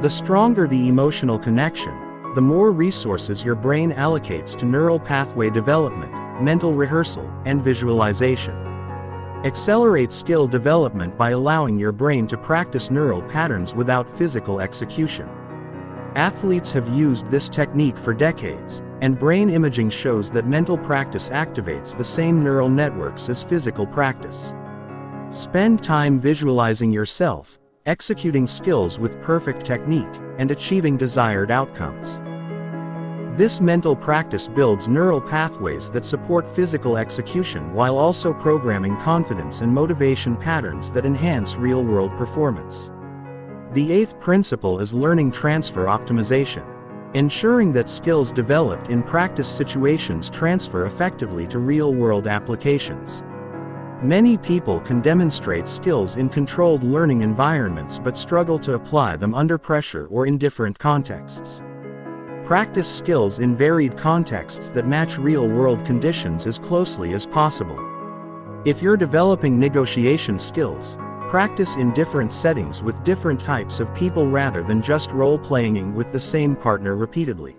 The stronger the emotional connection, the more resources your brain allocates to neural pathway development, mental rehearsal, and visualization. Accelerate skill development by allowing your brain to practice neural patterns without physical execution. Athletes have used this technique for decades, and brain imaging shows that mental practice activates the same neural networks as physical practice. Spend time visualizing yourself, executing skills with perfect technique, and achieving desired outcomes. This mental practice builds neural pathways that support physical execution while also programming confidence and motivation patterns that enhance real-world performance. The eighth principle is learning transfer optimization, ensuring that skills developed in practice situations transfer effectively to real-world applications. Many people can demonstrate skills in controlled learning environments but struggle to apply them under pressure or in different contexts. Practice skills in varied contexts that match real-world conditions as closely as possible. If you're developing negotiation skills, practice in different settings with different types of people rather than just role-playing with the same partner repeatedly.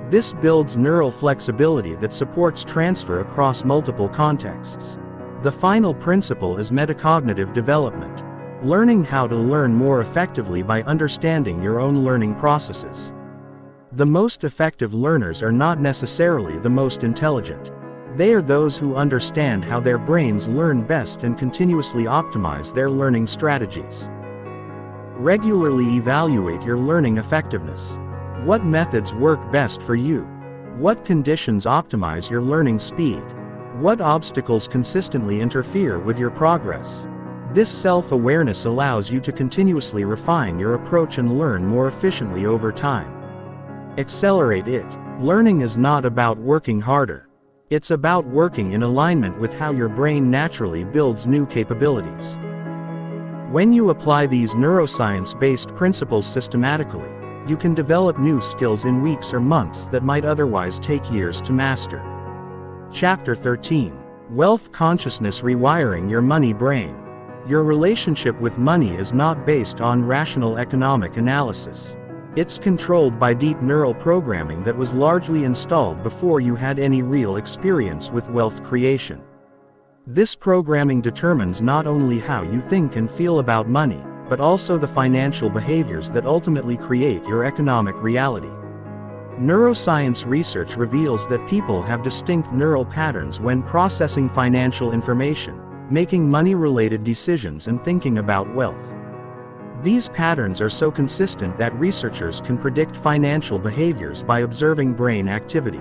This builds neural flexibility that supports transfer across multiple contexts. The final principle is metacognitive development, learning how to learn more effectively by understanding your own learning processes. The most effective learners are not necessarily the most intelligent. They are those who understand how their brains learn best and continuously optimize their learning strategies. Regularly evaluate your learning effectiveness. What methods work best for you? What conditions optimize your learning speed? What obstacles consistently interfere with your progress? This self-awareness allows you to continuously refine your approach and learn more efficiently over time. Accelerate it. Learning is not about working harder. It's about working in alignment with how your brain naturally builds new capabilities. When you apply these neuroscience-based principles systematically, you can develop new skills in weeks or months that might otherwise take years to master. Chapter 13. Wealth Consciousness: Rewiring Your Money Brain. Your relationship with money is not based on rational economic analysis. It's controlled by deep neural programming that was largely installed before you had any real experience with wealth creation. This programming determines not only how you think and feel about money, but also the financial behaviors that ultimately create your economic reality. Neuroscience research reveals that people have distinct neural patterns when processing financial information, making money-related decisions, and thinking about wealth. These patterns are so consistent that researchers can predict financial behaviors by observing brain activity.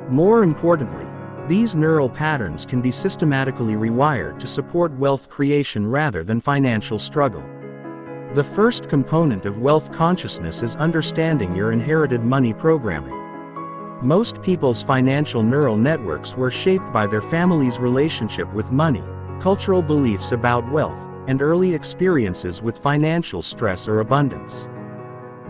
More importantly, these neural patterns can be systematically rewired to support wealth creation rather than financial struggle. The first component of wealth consciousness is understanding your inherited money programming. Most people's financial neural networks were shaped by their family's relationship with money, cultural beliefs about wealth, and early experiences with financial stress or abundance.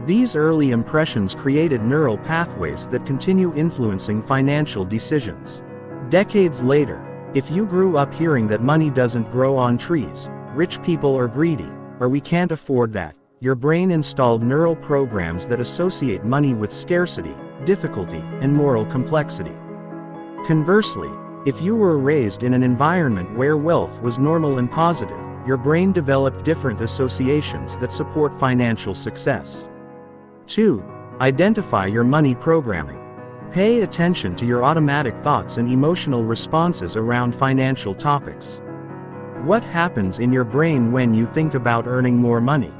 These early impressions created neural pathways that continue influencing financial decisions. Decades later, if you grew up hearing that money doesn't grow on trees, rich people are greedy, or we can't afford that, your brain installed neural programs that associate money with scarcity, difficulty, and moral complexity. Conversely, if you were raised in an environment where wealth was normal and positive, your brain developed different associations that support financial success. 2. Identify your money programming. Pay attention to your automatic thoughts and emotional responses around financial topics. What happens in your brain when you think about earning more money?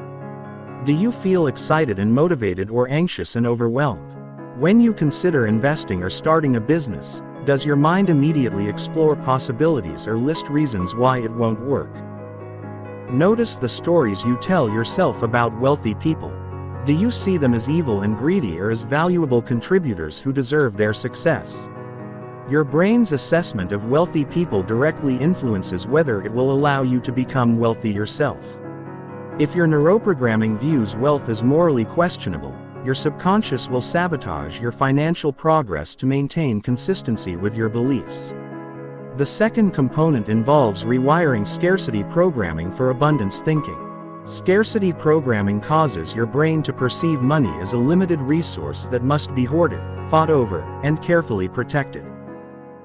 Do you feel excited and motivated, or anxious and overwhelmed? When you consider investing or starting a business, does your mind immediately explore possibilities or list reasons why it won't work? Notice the stories you tell yourself about wealthy people. Do you see them as evil and greedy, or as valuable contributors who deserve their success? Your brain's assessment of wealthy people directly influences whether it will allow you to become wealthy yourself. If your neuroprogramming views wealth as morally questionable, your subconscious will sabotage your financial progress to maintain consistency with your beliefs. The second component involves rewiring scarcity programming for abundance thinking. Scarcity programming causes your brain to perceive money as a limited resource that must be hoarded, fought over, and carefully protected.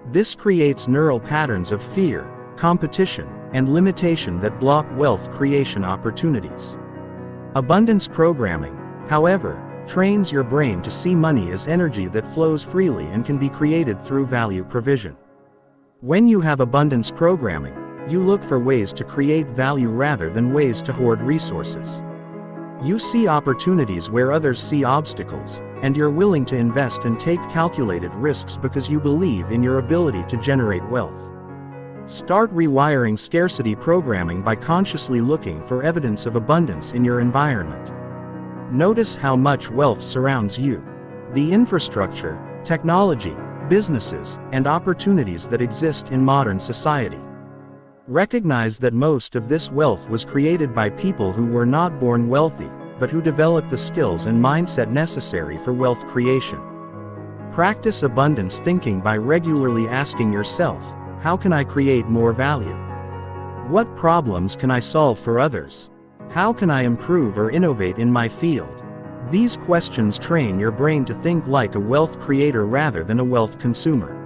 This creates neural patterns of fear, competition, and limitation that block wealth creation opportunities. Abundance programming, however, trains your brain to see money as energy that flows freely and can be created through value provision. When you have abundance programming, you look for ways to create value rather than ways to hoard resources. You see opportunities where others see obstacles, and you're willing to invest and take calculated risks because you believe in your ability to generate wealth. Start rewiring scarcity programming by consciously looking for evidence of abundance in your environment. Notice how much wealth surrounds you. The infrastructure, technology, businesses, and opportunities that exist in modern society. Recognize that most of this wealth was created by people who were not born wealthy, but who developed the skills and mindset necessary for wealth creation. Practice abundance thinking by regularly asking yourself, how can I create more value? What problems can I solve for others? How can I improve or innovate in my field? These questions train your brain to think like a wealth creator rather than a wealth consumer.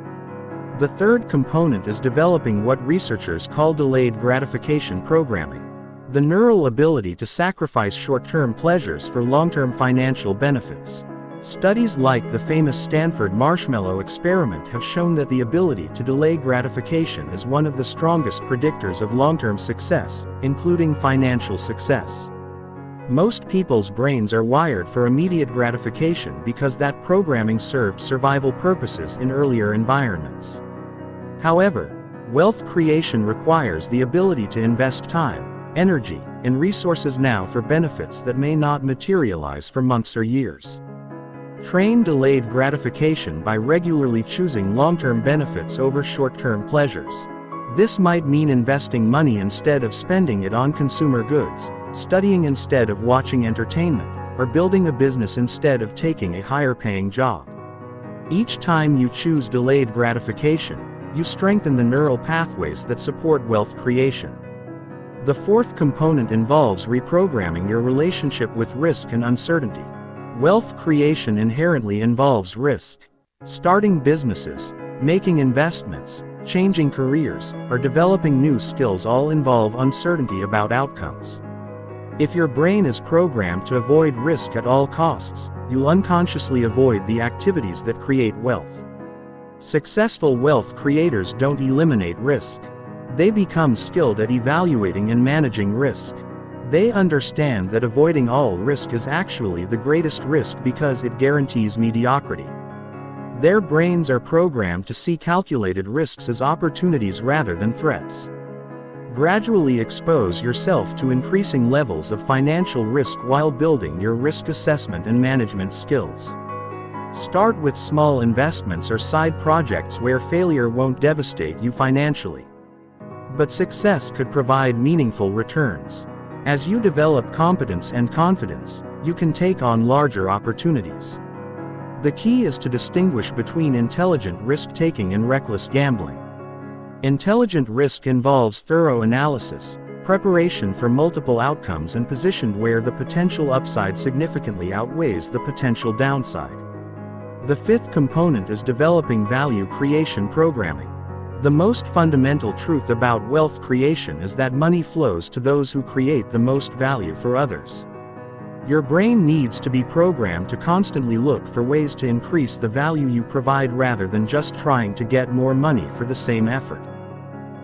The third component is developing what researchers call delayed gratification programming, the neural ability to sacrifice short-term pleasures for long-term financial benefits. Studies like the famous Stanford marshmallow experiment have shown that the ability to delay gratification is one of the strongest predictors of long-term success, including financial success. Most people's brains are wired for immediate gratification because that programming served survival purposes in earlier environments. However, wealth creation requires the ability to invest time, energy, and resources now for benefits that may not materialize for months or years. Train delayed gratification by regularly choosing long-term benefits over short-term pleasures. This might mean investing money instead of spending it on consumer goods, studying instead of watching entertainment, or building a business instead of taking a higher-paying job. Each time you choose delayed gratification, you strengthen the neural pathways that support wealth creation. The fourth component involves reprogramming your relationship with risk and uncertainty. Wealth creation inherently involves risk. Starting businesses, making investments, changing careers, or developing new skills all involve uncertainty about outcomes. If your brain is programmed to avoid risk at all costs, you'll unconsciously avoid the activities that create wealth. Successful wealth creators don't eliminate risk. They become skilled at evaluating and managing risk. They understand that avoiding all risk is actually the greatest risk because it guarantees mediocrity. Their brains are programmed to see calculated risks as opportunities rather than threats. Gradually expose yourself to increasing levels of financial risk while building your risk assessment and management skills. Start with small investments or side projects where failure won't devastate you financially, but success could provide meaningful returns. As you develop competence and confidence, you can take on larger opportunities. The key is to distinguish between intelligent risk-taking and reckless gambling. Intelligent risk involves thorough analysis, preparation for multiple outcomes, and positioned where the potential upside significantly outweighs the potential downside. The fifth component is developing value creation programming. The most fundamental truth about wealth creation is that money flows to those who create the most value for others. Your brain needs to be programmed to constantly look for ways to increase the value you provide rather than just trying to get more money for the same effort.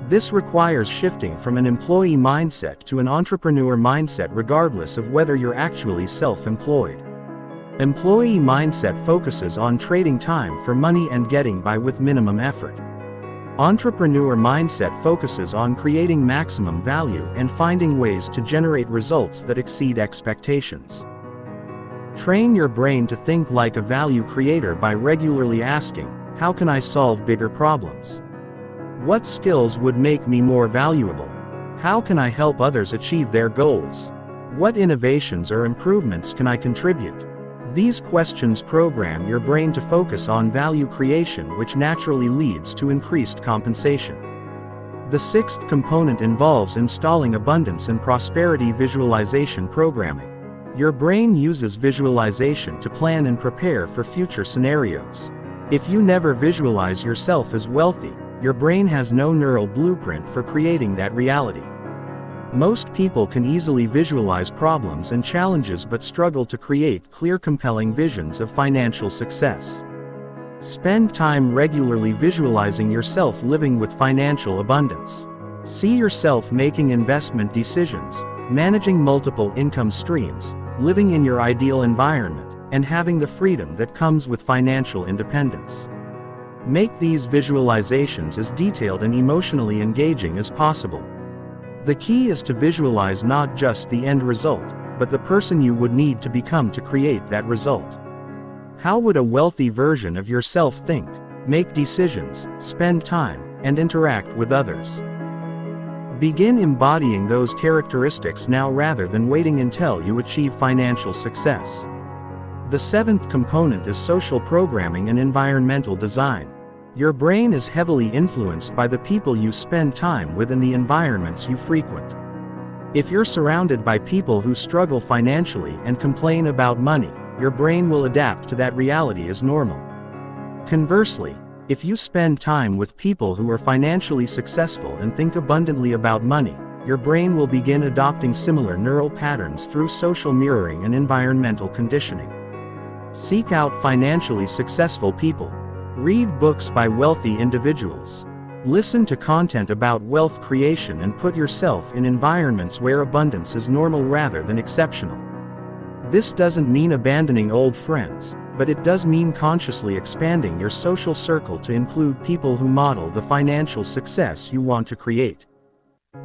This requires shifting from an employee mindset to an entrepreneur mindset regardless of whether you're actually self-employed. Employee mindset focuses on trading time for money and getting by with minimum effort. Entrepreneur mindset focuses on creating maximum value and finding ways to generate results that exceed expectations. Train your brain to think like a value creator by regularly asking, how can I solve bigger problems? What skills would make me more valuable? How can I help others achieve their goals? What innovations or improvements can I contribute? These questions program your brain to focus on value creation, which naturally leads to increased compensation. The sixth component involves installing abundance and prosperity visualization programming. Your brain uses visualization to plan and prepare for future scenarios. If you never visualize yourself as wealthy, your brain has no neural blueprint for creating that reality. Most people can easily visualize problems and challenges but struggle to create clear, compelling visions of financial success. Spend time regularly visualizing yourself living with financial abundance. See yourself making investment decisions, managing multiple income streams, living in your ideal environment, and having the freedom that comes with financial independence. Make these visualizations as detailed and emotionally engaging as possible. The key is to visualize not just the end result, but the person you would need to become to create that result. How would a wealthy version of yourself think, make decisions, spend time, and interact with others? Begin embodying those characteristics now rather than waiting until you achieve financial success. The seventh component is social programming and environmental design. Your brain is heavily influenced by the people you spend time with and the environments you frequent. If you're surrounded by people who struggle financially and complain about money, your brain will adapt to that reality as normal. Conversely, if you spend time with people who are financially successful and think abundantly about money, your brain will begin adopting similar neural patterns through social mirroring and environmental conditioning. Seek out financially successful people. Read books by wealthy individuals. Listen to content about wealth creation and put yourself in environments where abundance is normal rather than exceptional. This doesn't mean abandoning old friends, but it does mean consciously expanding your social circle to include people who model the financial success you want to create.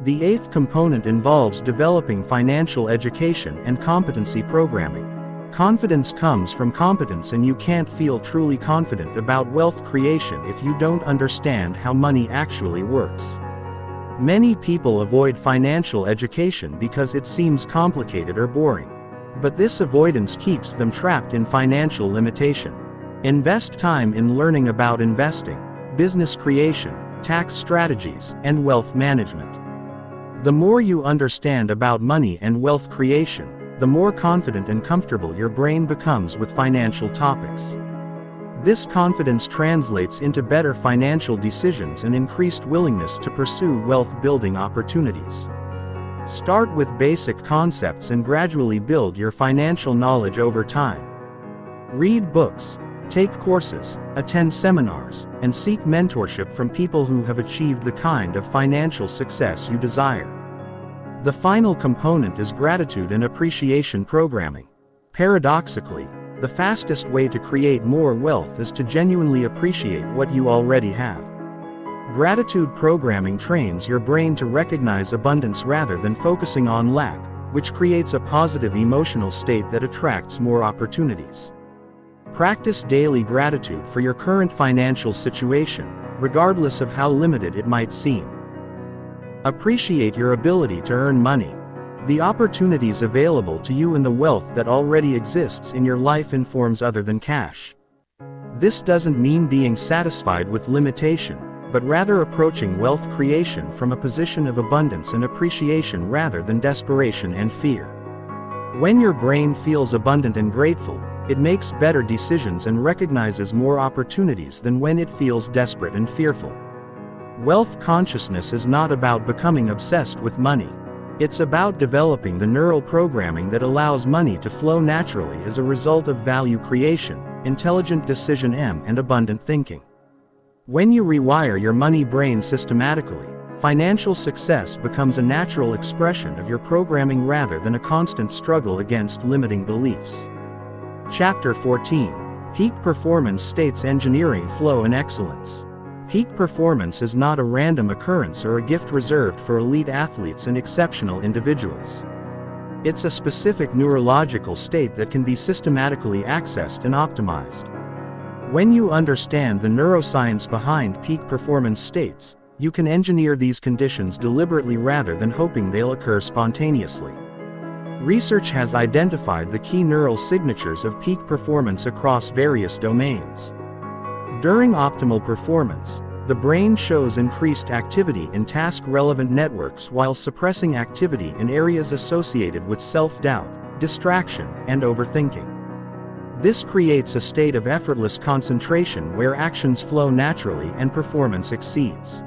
The eighth component involves developing financial education and competency programming. Confidence comes from competence, and you can't feel truly confident about wealth creation if you don't understand how money actually works. Many people avoid financial education because it seems complicated or boring. But this avoidance keeps them trapped in financial limitation. Invest time in learning about investing, business creation, tax strategies, and wealth management. The more you understand about money and wealth creation, the more confident and comfortable your brain becomes with financial topics. This confidence translates into better financial decisions and increased willingness to pursue wealth-building opportunities. Start with basic concepts and gradually build your financial knowledge over time. Read books, take courses, attend seminars, and seek mentorship from people who have achieved the kind of financial success you desire. The final component is gratitude and appreciation programming. Paradoxically, the fastest way to create more wealth is to genuinely appreciate what you already have. Gratitude programming trains your brain to recognize abundance rather than focusing on lack, which creates a positive emotional state that attracts more opportunities. Practice daily gratitude for your current financial situation, regardless of how limited it might seem. Appreciate your ability to earn money. The opportunities available to you and the wealth that already exists in your life in forms other than cash. This doesn't mean being satisfied with limitation, but rather approaching wealth creation from a position of abundance and appreciation rather than desperation and fear. When your brain feels abundant and grateful, it makes better decisions and recognizes more opportunities than when it feels desperate and fearful. Wealth consciousness is not about becoming obsessed with money. It's about developing the neural programming that allows money to flow naturally as a result of value creation, intelligent decision and abundant thinking. When you rewire your money brain systematically, financial success becomes a natural expression of your programming rather than a constant struggle against limiting beliefs. Chapter 14. Peak Performance States: Engineering Flow and Excellence. Peak performance is not a random occurrence or a gift reserved for elite athletes and exceptional individuals. It's a specific neurological state that can be systematically accessed and optimized. When you understand the neuroscience behind peak performance states, you can engineer these conditions deliberately rather than hoping they'll occur spontaneously. Research has identified the key neural signatures of peak performance across various domains. During optimal performance, the brain shows increased activity in task-relevant networks while suppressing activity in areas associated with self-doubt, distraction, and overthinking. This creates a state of effortless concentration where actions flow naturally and performance exceeds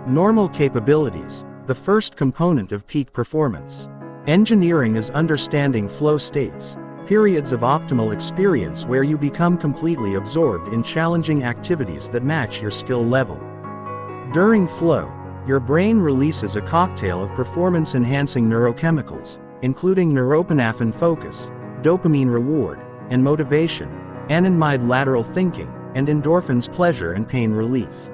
normal capabilities, the first component of peak performance. Engineering is understanding flow states, periods of optimal experience where you become completely absorbed in challenging activities that match your skill level. During flow, your brain releases a cocktail of performance-enhancing neurochemicals, including norepinephrine focus, dopamine reward, and motivation, anandamide lateral thinking, and endorphins pleasure and pain relief.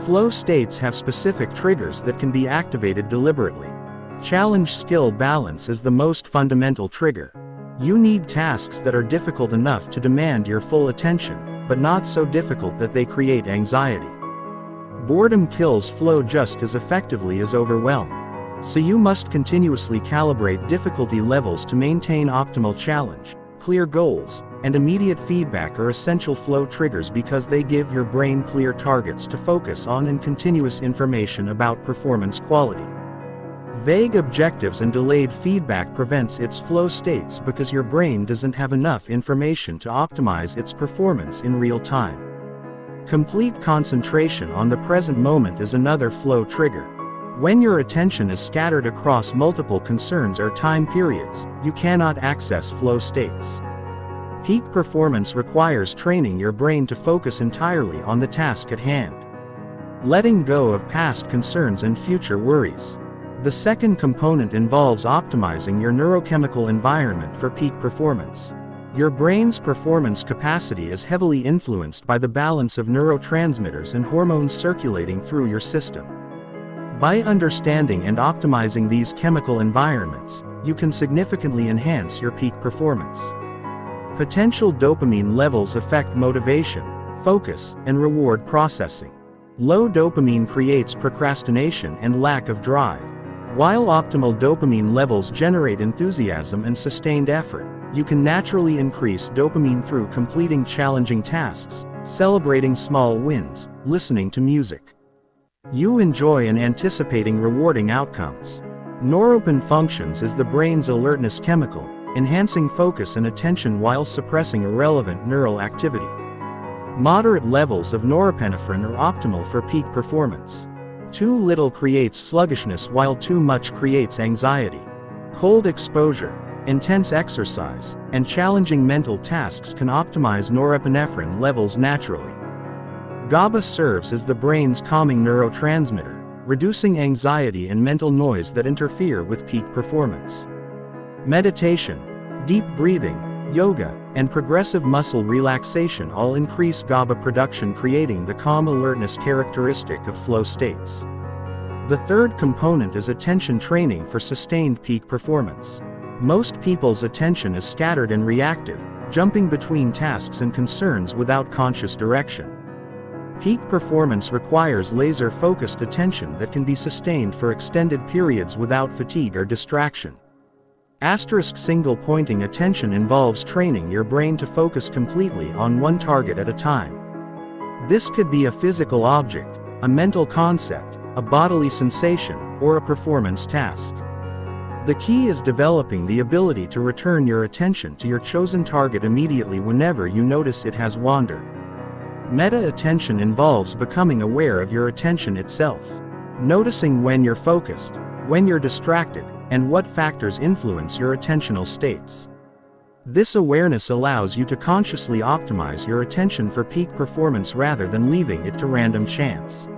Flow states have specific triggers that can be activated deliberately. Challenge skill balance is the most fundamental trigger. You need tasks that are difficult enough to demand your full attention, but not so difficult that they create anxiety. Boredom kills flow just as effectively as overwhelm. So you must continuously calibrate difficulty levels to maintain optimal challenge. Clear goals and immediate feedback are essential flow triggers because they give your brain clear targets to focus on and continuous information about performance quality. Vague objectives and delayed feedback prevents its flow states because your brain doesn't have enough information to optimize its performance in real time. Complete concentration on the present moment is another flow trigger. When your attention is scattered across multiple concerns or time periods, you cannot access flow states. Peak performance requires training your brain to focus entirely on the task at hand, letting go of past concerns and future worries. The second component involves optimizing your neurochemical environment for peak performance. Your brain's performance capacity is heavily influenced by the balance of neurotransmitters and hormones circulating through your system. By understanding and optimizing these chemical environments, you can significantly enhance your peak performance. Potential dopamine levels affect motivation, focus, and reward processing. Low dopamine creates procrastination and lack of drive, while optimal dopamine levels generate enthusiasm and sustained effort. You can naturally increase dopamine through completing challenging tasks, celebrating small wins, listening to music you enjoy, and anticipating rewarding outcomes. Norepinephrine functions as the brain's alertness chemical, enhancing focus and attention while suppressing irrelevant neural activity. Moderate levels of norepinephrine are optimal for peak performance. Too little creates sluggishness while too much creates anxiety. Cold exposure, intense exercise, and challenging mental tasks can optimize norepinephrine levels naturally. GABA serves as the brain's calming neurotransmitter, reducing anxiety and mental noise that interfere with peak performance. Meditation, deep breathing, yoga, and progressive muscle relaxation all increase GABA production, creating the calm alertness characteristic of flow states. The third component is attention training for sustained peak performance. Most people's attention is scattered and reactive, jumping between tasks and concerns without conscious direction. Peak performance requires laser-focused attention that can be sustained for extended periods without fatigue or distraction. Single-pointing attention involves training your brain to focus completely on one target at a time. This could be a physical object, a mental concept, a bodily sensation, or a performance task. The key is developing the ability to return your attention to your chosen target immediately whenever you notice it has wandered. Meta-attention involves becoming aware of your attention itself. Noticing when you're focused, when you're distracted, and what factors influence your attentional states. This awareness allows you to consciously optimize your attention for peak performance rather than leaving it to random chance.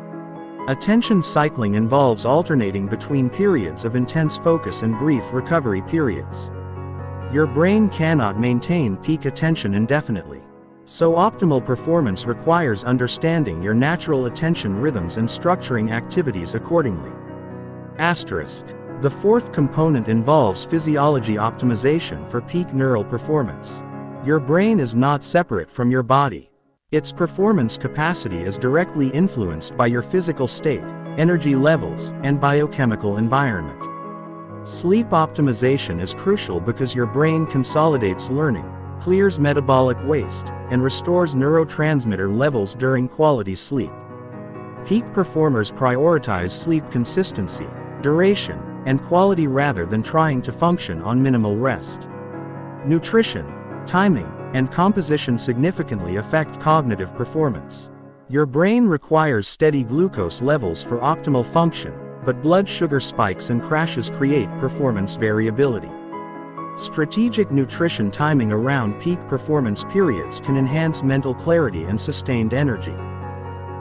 Attention cycling involves alternating between periods of intense focus and brief recovery periods. Your brain cannot maintain peak attention indefinitely. So optimal performance requires understanding your natural attention rhythms and structuring activities accordingly. Asterisk. The fourth component involves physiology optimization for peak neural performance. Your brain is not separate from your body. Its performance capacity is directly influenced by your physical state, energy levels, and biochemical environment. Sleep optimization is crucial because your brain consolidates learning, clears metabolic waste, and restores neurotransmitter levels during quality sleep. Peak performers prioritize sleep consistency, duration, and quality rather than trying to function on minimal rest. Nutrition, timing, and composition significantly affect cognitive performance. Your brain requires steady glucose levels for optimal function, but blood sugar spikes and crashes create performance variability. Strategic nutrition timing around peak performance periods can enhance mental clarity and sustained energy.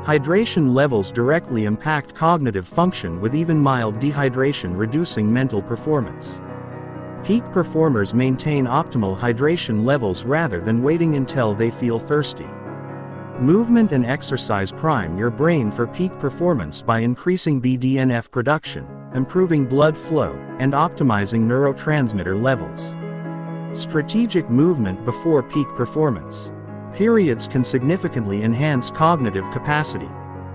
Hydration levels directly impact cognitive function, with even mild dehydration reducing mental performance. Peak performers maintain optimal hydration levels rather than waiting until they feel thirsty. Movement and exercise prime your brain for peak performance by increasing BDNF production, improving blood flow, and optimizing neurotransmitter levels. Strategic movement before peak performance periods can significantly enhance cognitive capacity.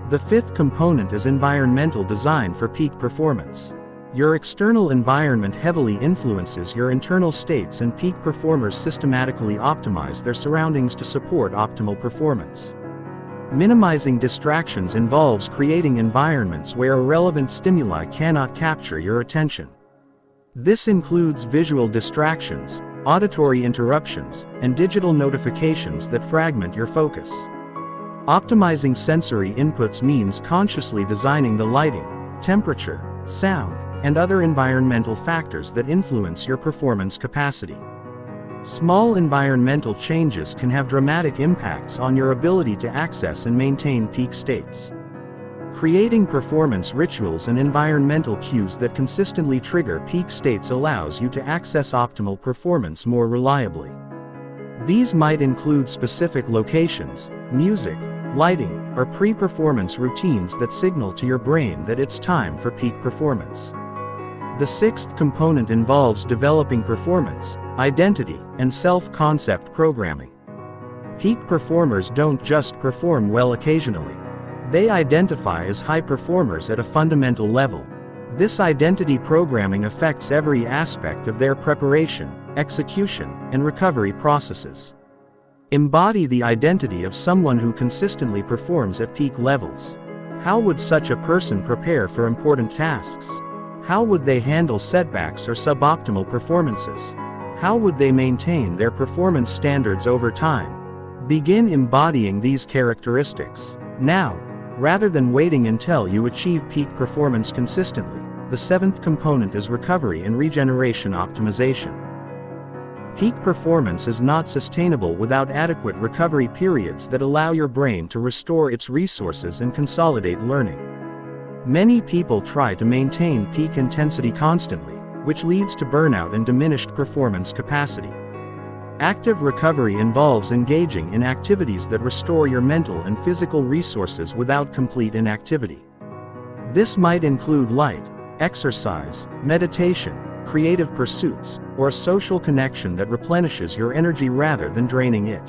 The fifth component is environmental design for peak performance. Your external environment heavily influences your internal states, and peak performers systematically optimize their surroundings to support optimal performance. Minimizing distractions involves creating environments where irrelevant stimuli cannot capture your attention. This includes visual distractions, auditory interruptions, and digital notifications that fragment your focus. Optimizing sensory inputs means consciously designing the lighting, temperature, sound, and other environmental factors that influence your performance capacity. Small environmental changes can have dramatic impacts on your ability to access and maintain peak states. Creating performance rituals and environmental cues that consistently trigger peak states allows you to access optimal performance more reliably. These might include specific locations, music, lighting, or pre-performance routines that signal to your brain that it's time for peak performance. The sixth component involves developing performance, identity, and self-concept programming. Peak performers don't just perform well occasionally. They identify as high performers at a fundamental level. This identity programming affects every aspect of their preparation, execution, and recovery processes. Embody the identity of someone who consistently performs at peak levels. How would such a person prepare for important tasks? How would they handle setbacks or suboptimal performances? How would they maintain their performance standards over time? Begin embodying these characteristics now, rather than waiting until you achieve peak performance consistently. The seventh component is recovery and regeneration optimization. Peak performance is not sustainable without adequate recovery periods that allow your brain to restore its resources and consolidate learning. Many people try to maintain peak intensity constantly, which leads to burnout and diminished performance capacity. Active recovery involves engaging in activities that restore your mental and physical resources without complete inactivity. This might include light exercise, meditation, creative pursuits, or a social connection that replenishes your energy rather than draining it.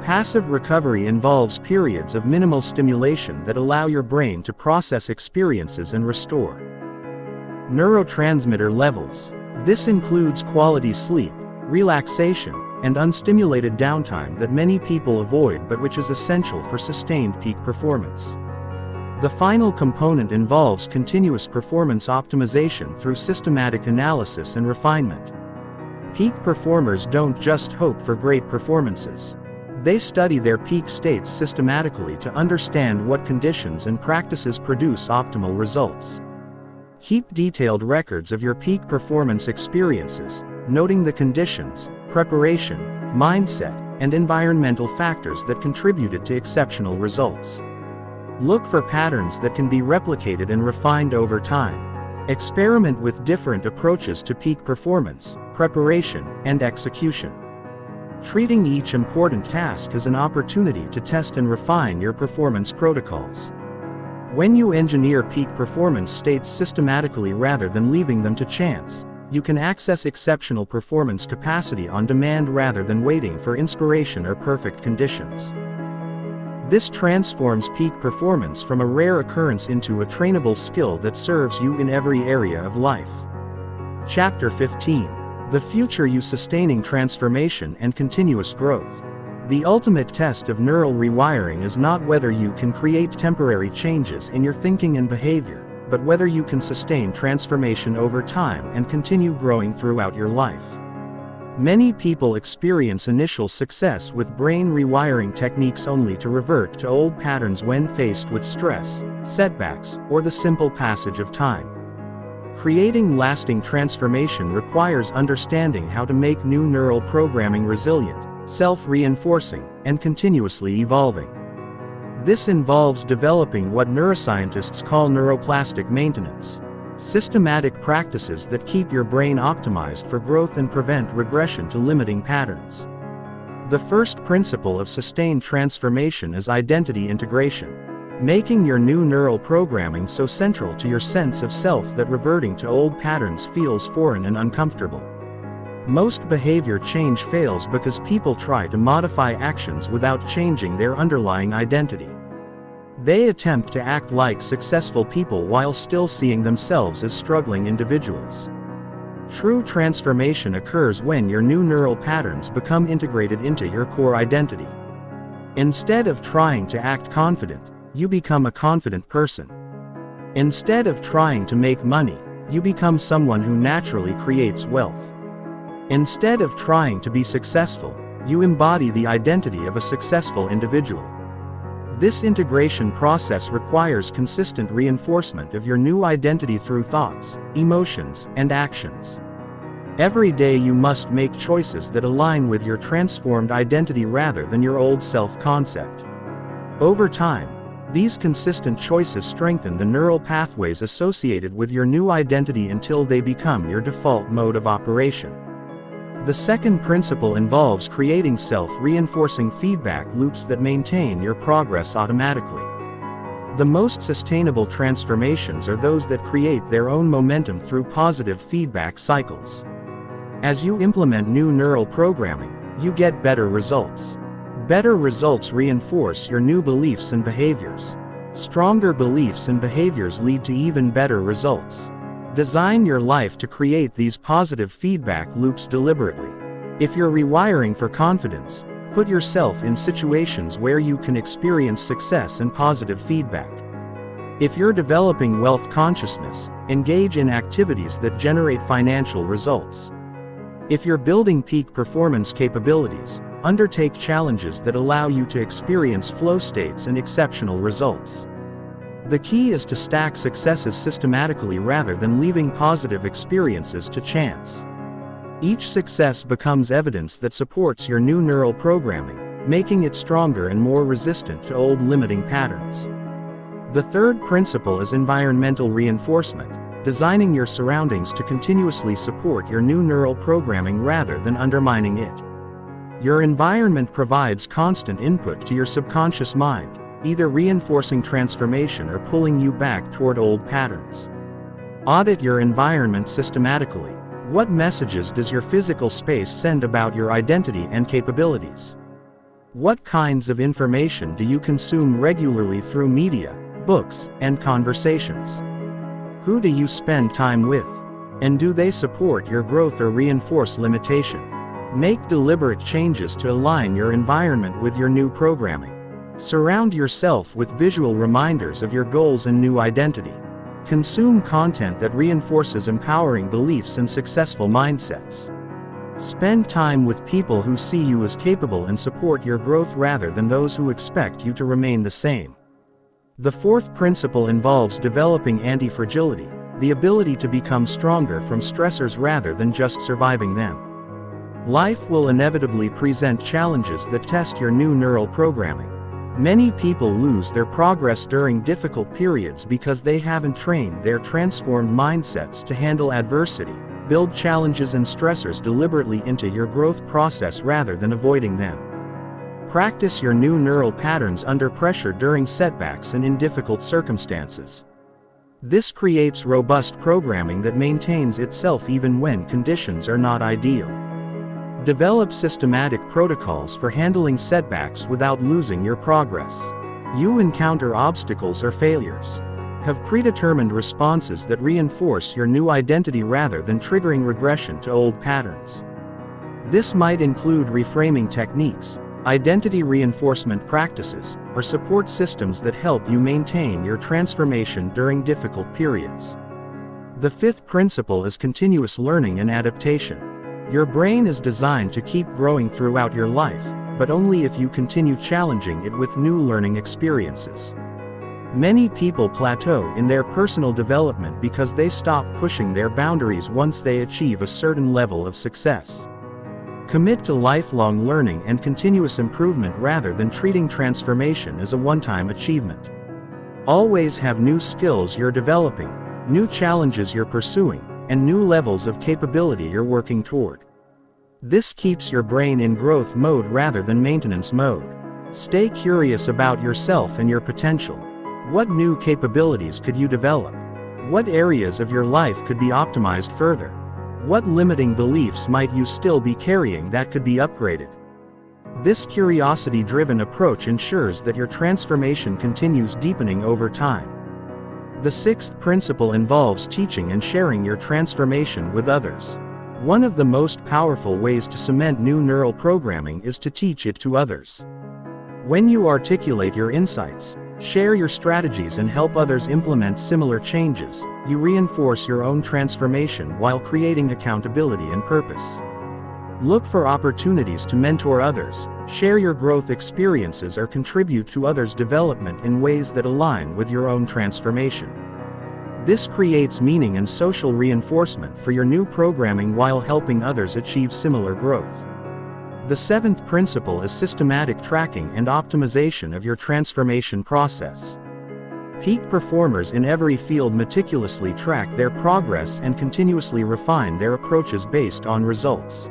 Passive recovery involves periods of minimal stimulation that allow your brain to process experiences and restore neurotransmitter levels. This includes quality sleep, relaxation, and unstimulated downtime that many people avoid but which is essential for sustained peak performance. The final component involves continuous performance optimization through systematic analysis and refinement. Peak performers don't just hope for great performances. They study their peak states systematically to understand what conditions and practices produce optimal results. Keep detailed records of your peak performance experiences, noting the conditions, preparation, mindset, and environmental factors that contributed to exceptional results. Look for patterns that can be replicated and refined over time. Experiment with different approaches to peak performance, preparation, and execution. Treating each important task as an opportunity to test and refine your performance protocols. When you engineer peak performance states systematically rather than leaving them to chance, you can access exceptional performance capacity on demand rather than waiting for inspiration or perfect conditions. This transforms peak performance from a rare occurrence into a trainable skill that serves you in every area of life. Chapter 15. The Future You: Sustaining Transformation and Continuous Growth. The ultimate test of neural rewiring is not whether you can create temporary changes in your thinking and behavior, but whether you can sustain transformation over time and continue growing throughout your life. Many people experience initial success with brain rewiring techniques only to revert to old patterns when faced with stress, setbacks, or the simple passage of time. Creating lasting transformation requires understanding how to make new neural programming resilient, self-reinforcing, and continuously evolving. This involves developing what neuroscientists call neuroplastic maintenance, systematic practices that keep your brain optimized for growth and prevent regression to limiting patterns. The first principle of sustained transformation is identity integration, making your new neural programming so central to your sense of self that reverting to old patterns feels foreign and uncomfortable. Most behavior change fails because people try to modify actions without changing their underlying identity. They attempt to act like successful people while still seeing themselves as struggling individuals. True transformation occurs when your new neural patterns become integrated into your core identity. Instead of trying to act confident, you become a confident person. Instead of trying to make money, you become someone who naturally creates wealth. Instead of trying to be successful, you embody the identity of a successful individual. This integration process requires consistent reinforcement of your new identity through thoughts, emotions, and actions. Every day you must make choices that align with your transformed identity rather than your old self-concept. Over time, these consistent choices strengthen the neural pathways associated with your new identity until they become your default mode of operation. The second principle involves creating self-reinforcing feedback loops that maintain your progress automatically. The most sustainable transformations are those that create their own momentum through positive feedback cycles. As you implement new neural programming, you get better results. Better results reinforce your new beliefs and behaviors. Stronger beliefs and behaviors lead to even better results. Design your life to create these positive feedback loops deliberately. If you're rewiring for confidence, put yourself in situations where you can experience success and positive feedback. If you're developing wealth consciousness, engage in activities that generate financial results. If you're building peak performance capabilities, undertake challenges that allow you to experience flow states and exceptional results. The key is to stack successes systematically rather than leaving positive experiences to chance. Each success becomes evidence that supports your new neural programming, making it stronger and more resistant to old limiting patterns. The third principle is environmental reinforcement, designing your surroundings to continuously support your new neural programming rather than undermining it. Your environment provides constant input to your subconscious mind, either reinforcing transformation or pulling you back toward old patterns. Audit your environment systematically. What messages does your physical space send about your identity and capabilities? What kinds of information do you consume regularly through media, books, and conversations? Who do you spend time with? And do they support your growth or reinforce limitation? Make deliberate changes to align your environment with your new programming. Surround yourself with visual reminders of your goals and new identity. Consume content that reinforces empowering beliefs and successful mindsets. Spend time with people who see you as capable and support your growth rather than those who expect you to remain the same. The fourth principle involves developing anti-fragility, the ability to become stronger from stressors rather than just surviving them. Life will inevitably present challenges that test your new neural programming. Many people lose their progress during difficult periods because they haven't trained their transformed mindsets to handle adversity. Build challenges and stressors deliberately into your growth process rather than avoiding them. Practice your new neural patterns under pressure during setbacks and in difficult circumstances. This creates robust programming that maintains itself even when conditions are not ideal. Develop systematic protocols for handling setbacks without losing your progress. You encounter obstacles or failures. Have predetermined responses that reinforce your new identity rather than triggering regression to old patterns. This might include reframing techniques, identity reinforcement practices, or support systems that help you maintain your transformation during difficult periods. The fifth principle is continuous learning and adaptation. Your brain is designed to keep growing throughout your life, but only if you continue challenging it with new learning experiences. Many people plateau in their personal development because they stop pushing their boundaries once they achieve a certain level of success. Commit to lifelong learning and continuous improvement rather than treating transformation as a one-time achievement. Always have new skills you're developing, new challenges you're pursuing, and new levels of capability you're working toward. This keeps your brain in growth mode rather than maintenance mode. Stay curious about yourself and your potential. What new capabilities could you develop? What areas of your life could be optimized further? What limiting beliefs might you still be carrying that could be upgraded? This curiosity-driven approach ensures that your transformation continues deepening over time. The sixth principle involves teaching and sharing your transformation with others. One of the most powerful ways to cement new neural programming is to teach it to others. When you articulate your insights, share your strategies and help others implement similar changes, you reinforce your own transformation while creating accountability and purpose. Look for opportunities to mentor others, share your growth experiences or contribute to others' development in ways that align with your own transformation. This creates meaning and social reinforcement for your new programming while helping others achieve similar growth. The seventh principle is systematic tracking and optimization of your transformation process. Peak performers in every field meticulously track their progress and continuously refine their approaches based on results.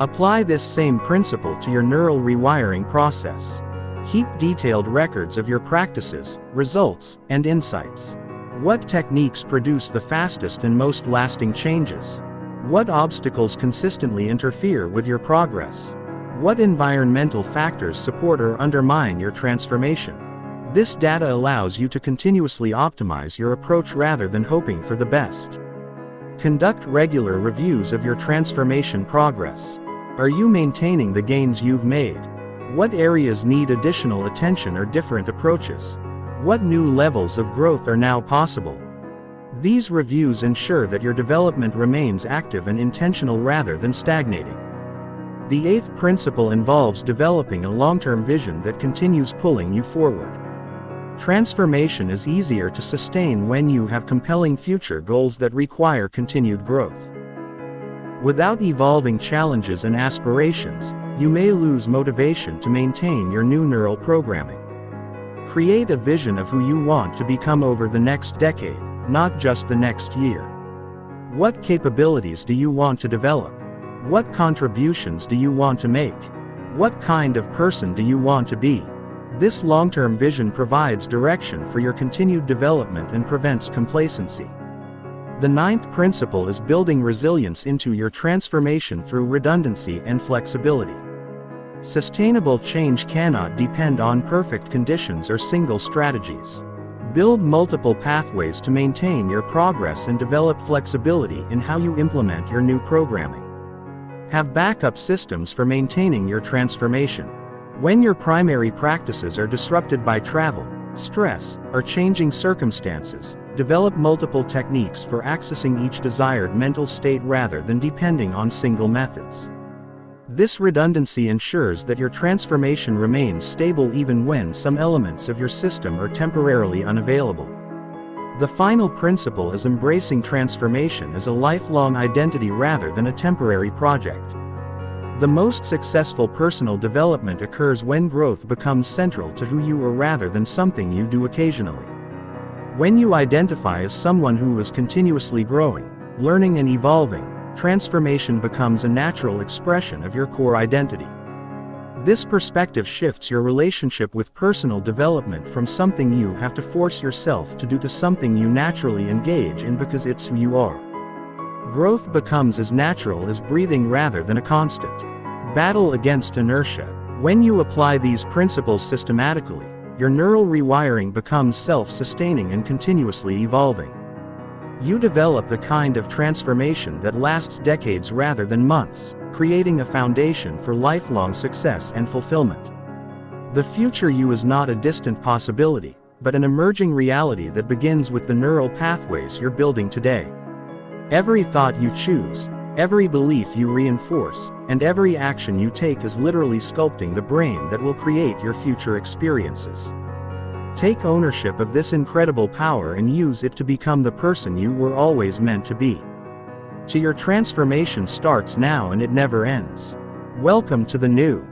Apply this same principle to your neural rewiring process. Keep detailed records of your practices, results, and insights. What techniques produce the fastest and most lasting changes? What obstacles consistently interfere with your progress? What environmental factors support or undermine your transformation? This data allows you to continuously optimize your approach rather than hoping for the best. Conduct regular reviews of your transformation progress. Are you maintaining the gains you've made? What areas need additional attention or different approaches? What new levels of growth are now possible? These reviews ensure that your development remains active and intentional rather than stagnating. The eighth principle involves developing a long-term vision that continues pulling you forward. Transformation is easier to sustain when you have compelling future goals that require continued growth. Without evolving challenges and aspirations, you may lose motivation to maintain your new neural programming. Create a vision of who you want to become over the next decade, not just the next year. What capabilities do you want to develop? What contributions do you want to make? What kind of person do you want to be? This long-term vision provides direction for your continued development and prevents complacency. The ninth principle is building resilience into your transformation through redundancy and flexibility. Sustainable change cannot depend on perfect conditions or single strategies. Build multiple pathways to maintain your progress and develop flexibility in how you implement your new programming. Have backup systems for maintaining your transformation. When your primary practices are disrupted by travel, stress, or changing circumstances, develop multiple techniques for accessing each desired mental state rather than depending on single methods. This redundancy ensures that your transformation remains stable even when some elements of your system are temporarily unavailable. The final principle is embracing transformation as a lifelong identity rather than a temporary project. The most successful personal development occurs when growth becomes central to who you are rather than something you do occasionally. When you identify as someone who is continuously growing, learning and evolving, transformation becomes a natural expression of your core identity. This perspective shifts your relationship with personal development from something you have to force yourself to do to something you naturally engage in because it's who you are. Growth becomes as natural as breathing rather than a constant battle against inertia. When you apply these principles systematically, your neural rewiring becomes self-sustaining and continuously evolving. You develop the kind of transformation that lasts decades rather than months, creating a foundation for lifelong success and fulfillment. The future you is not a distant possibility, but an emerging reality that begins with the neural pathways you're building today. Every thought you choose, every belief you reinforce, and every action you take is literally sculpting the brain that will create your future experiences. Take ownership of this incredible power and use it to become the person you were always meant to be. Your transformation starts now and it never ends. Welcome to the new.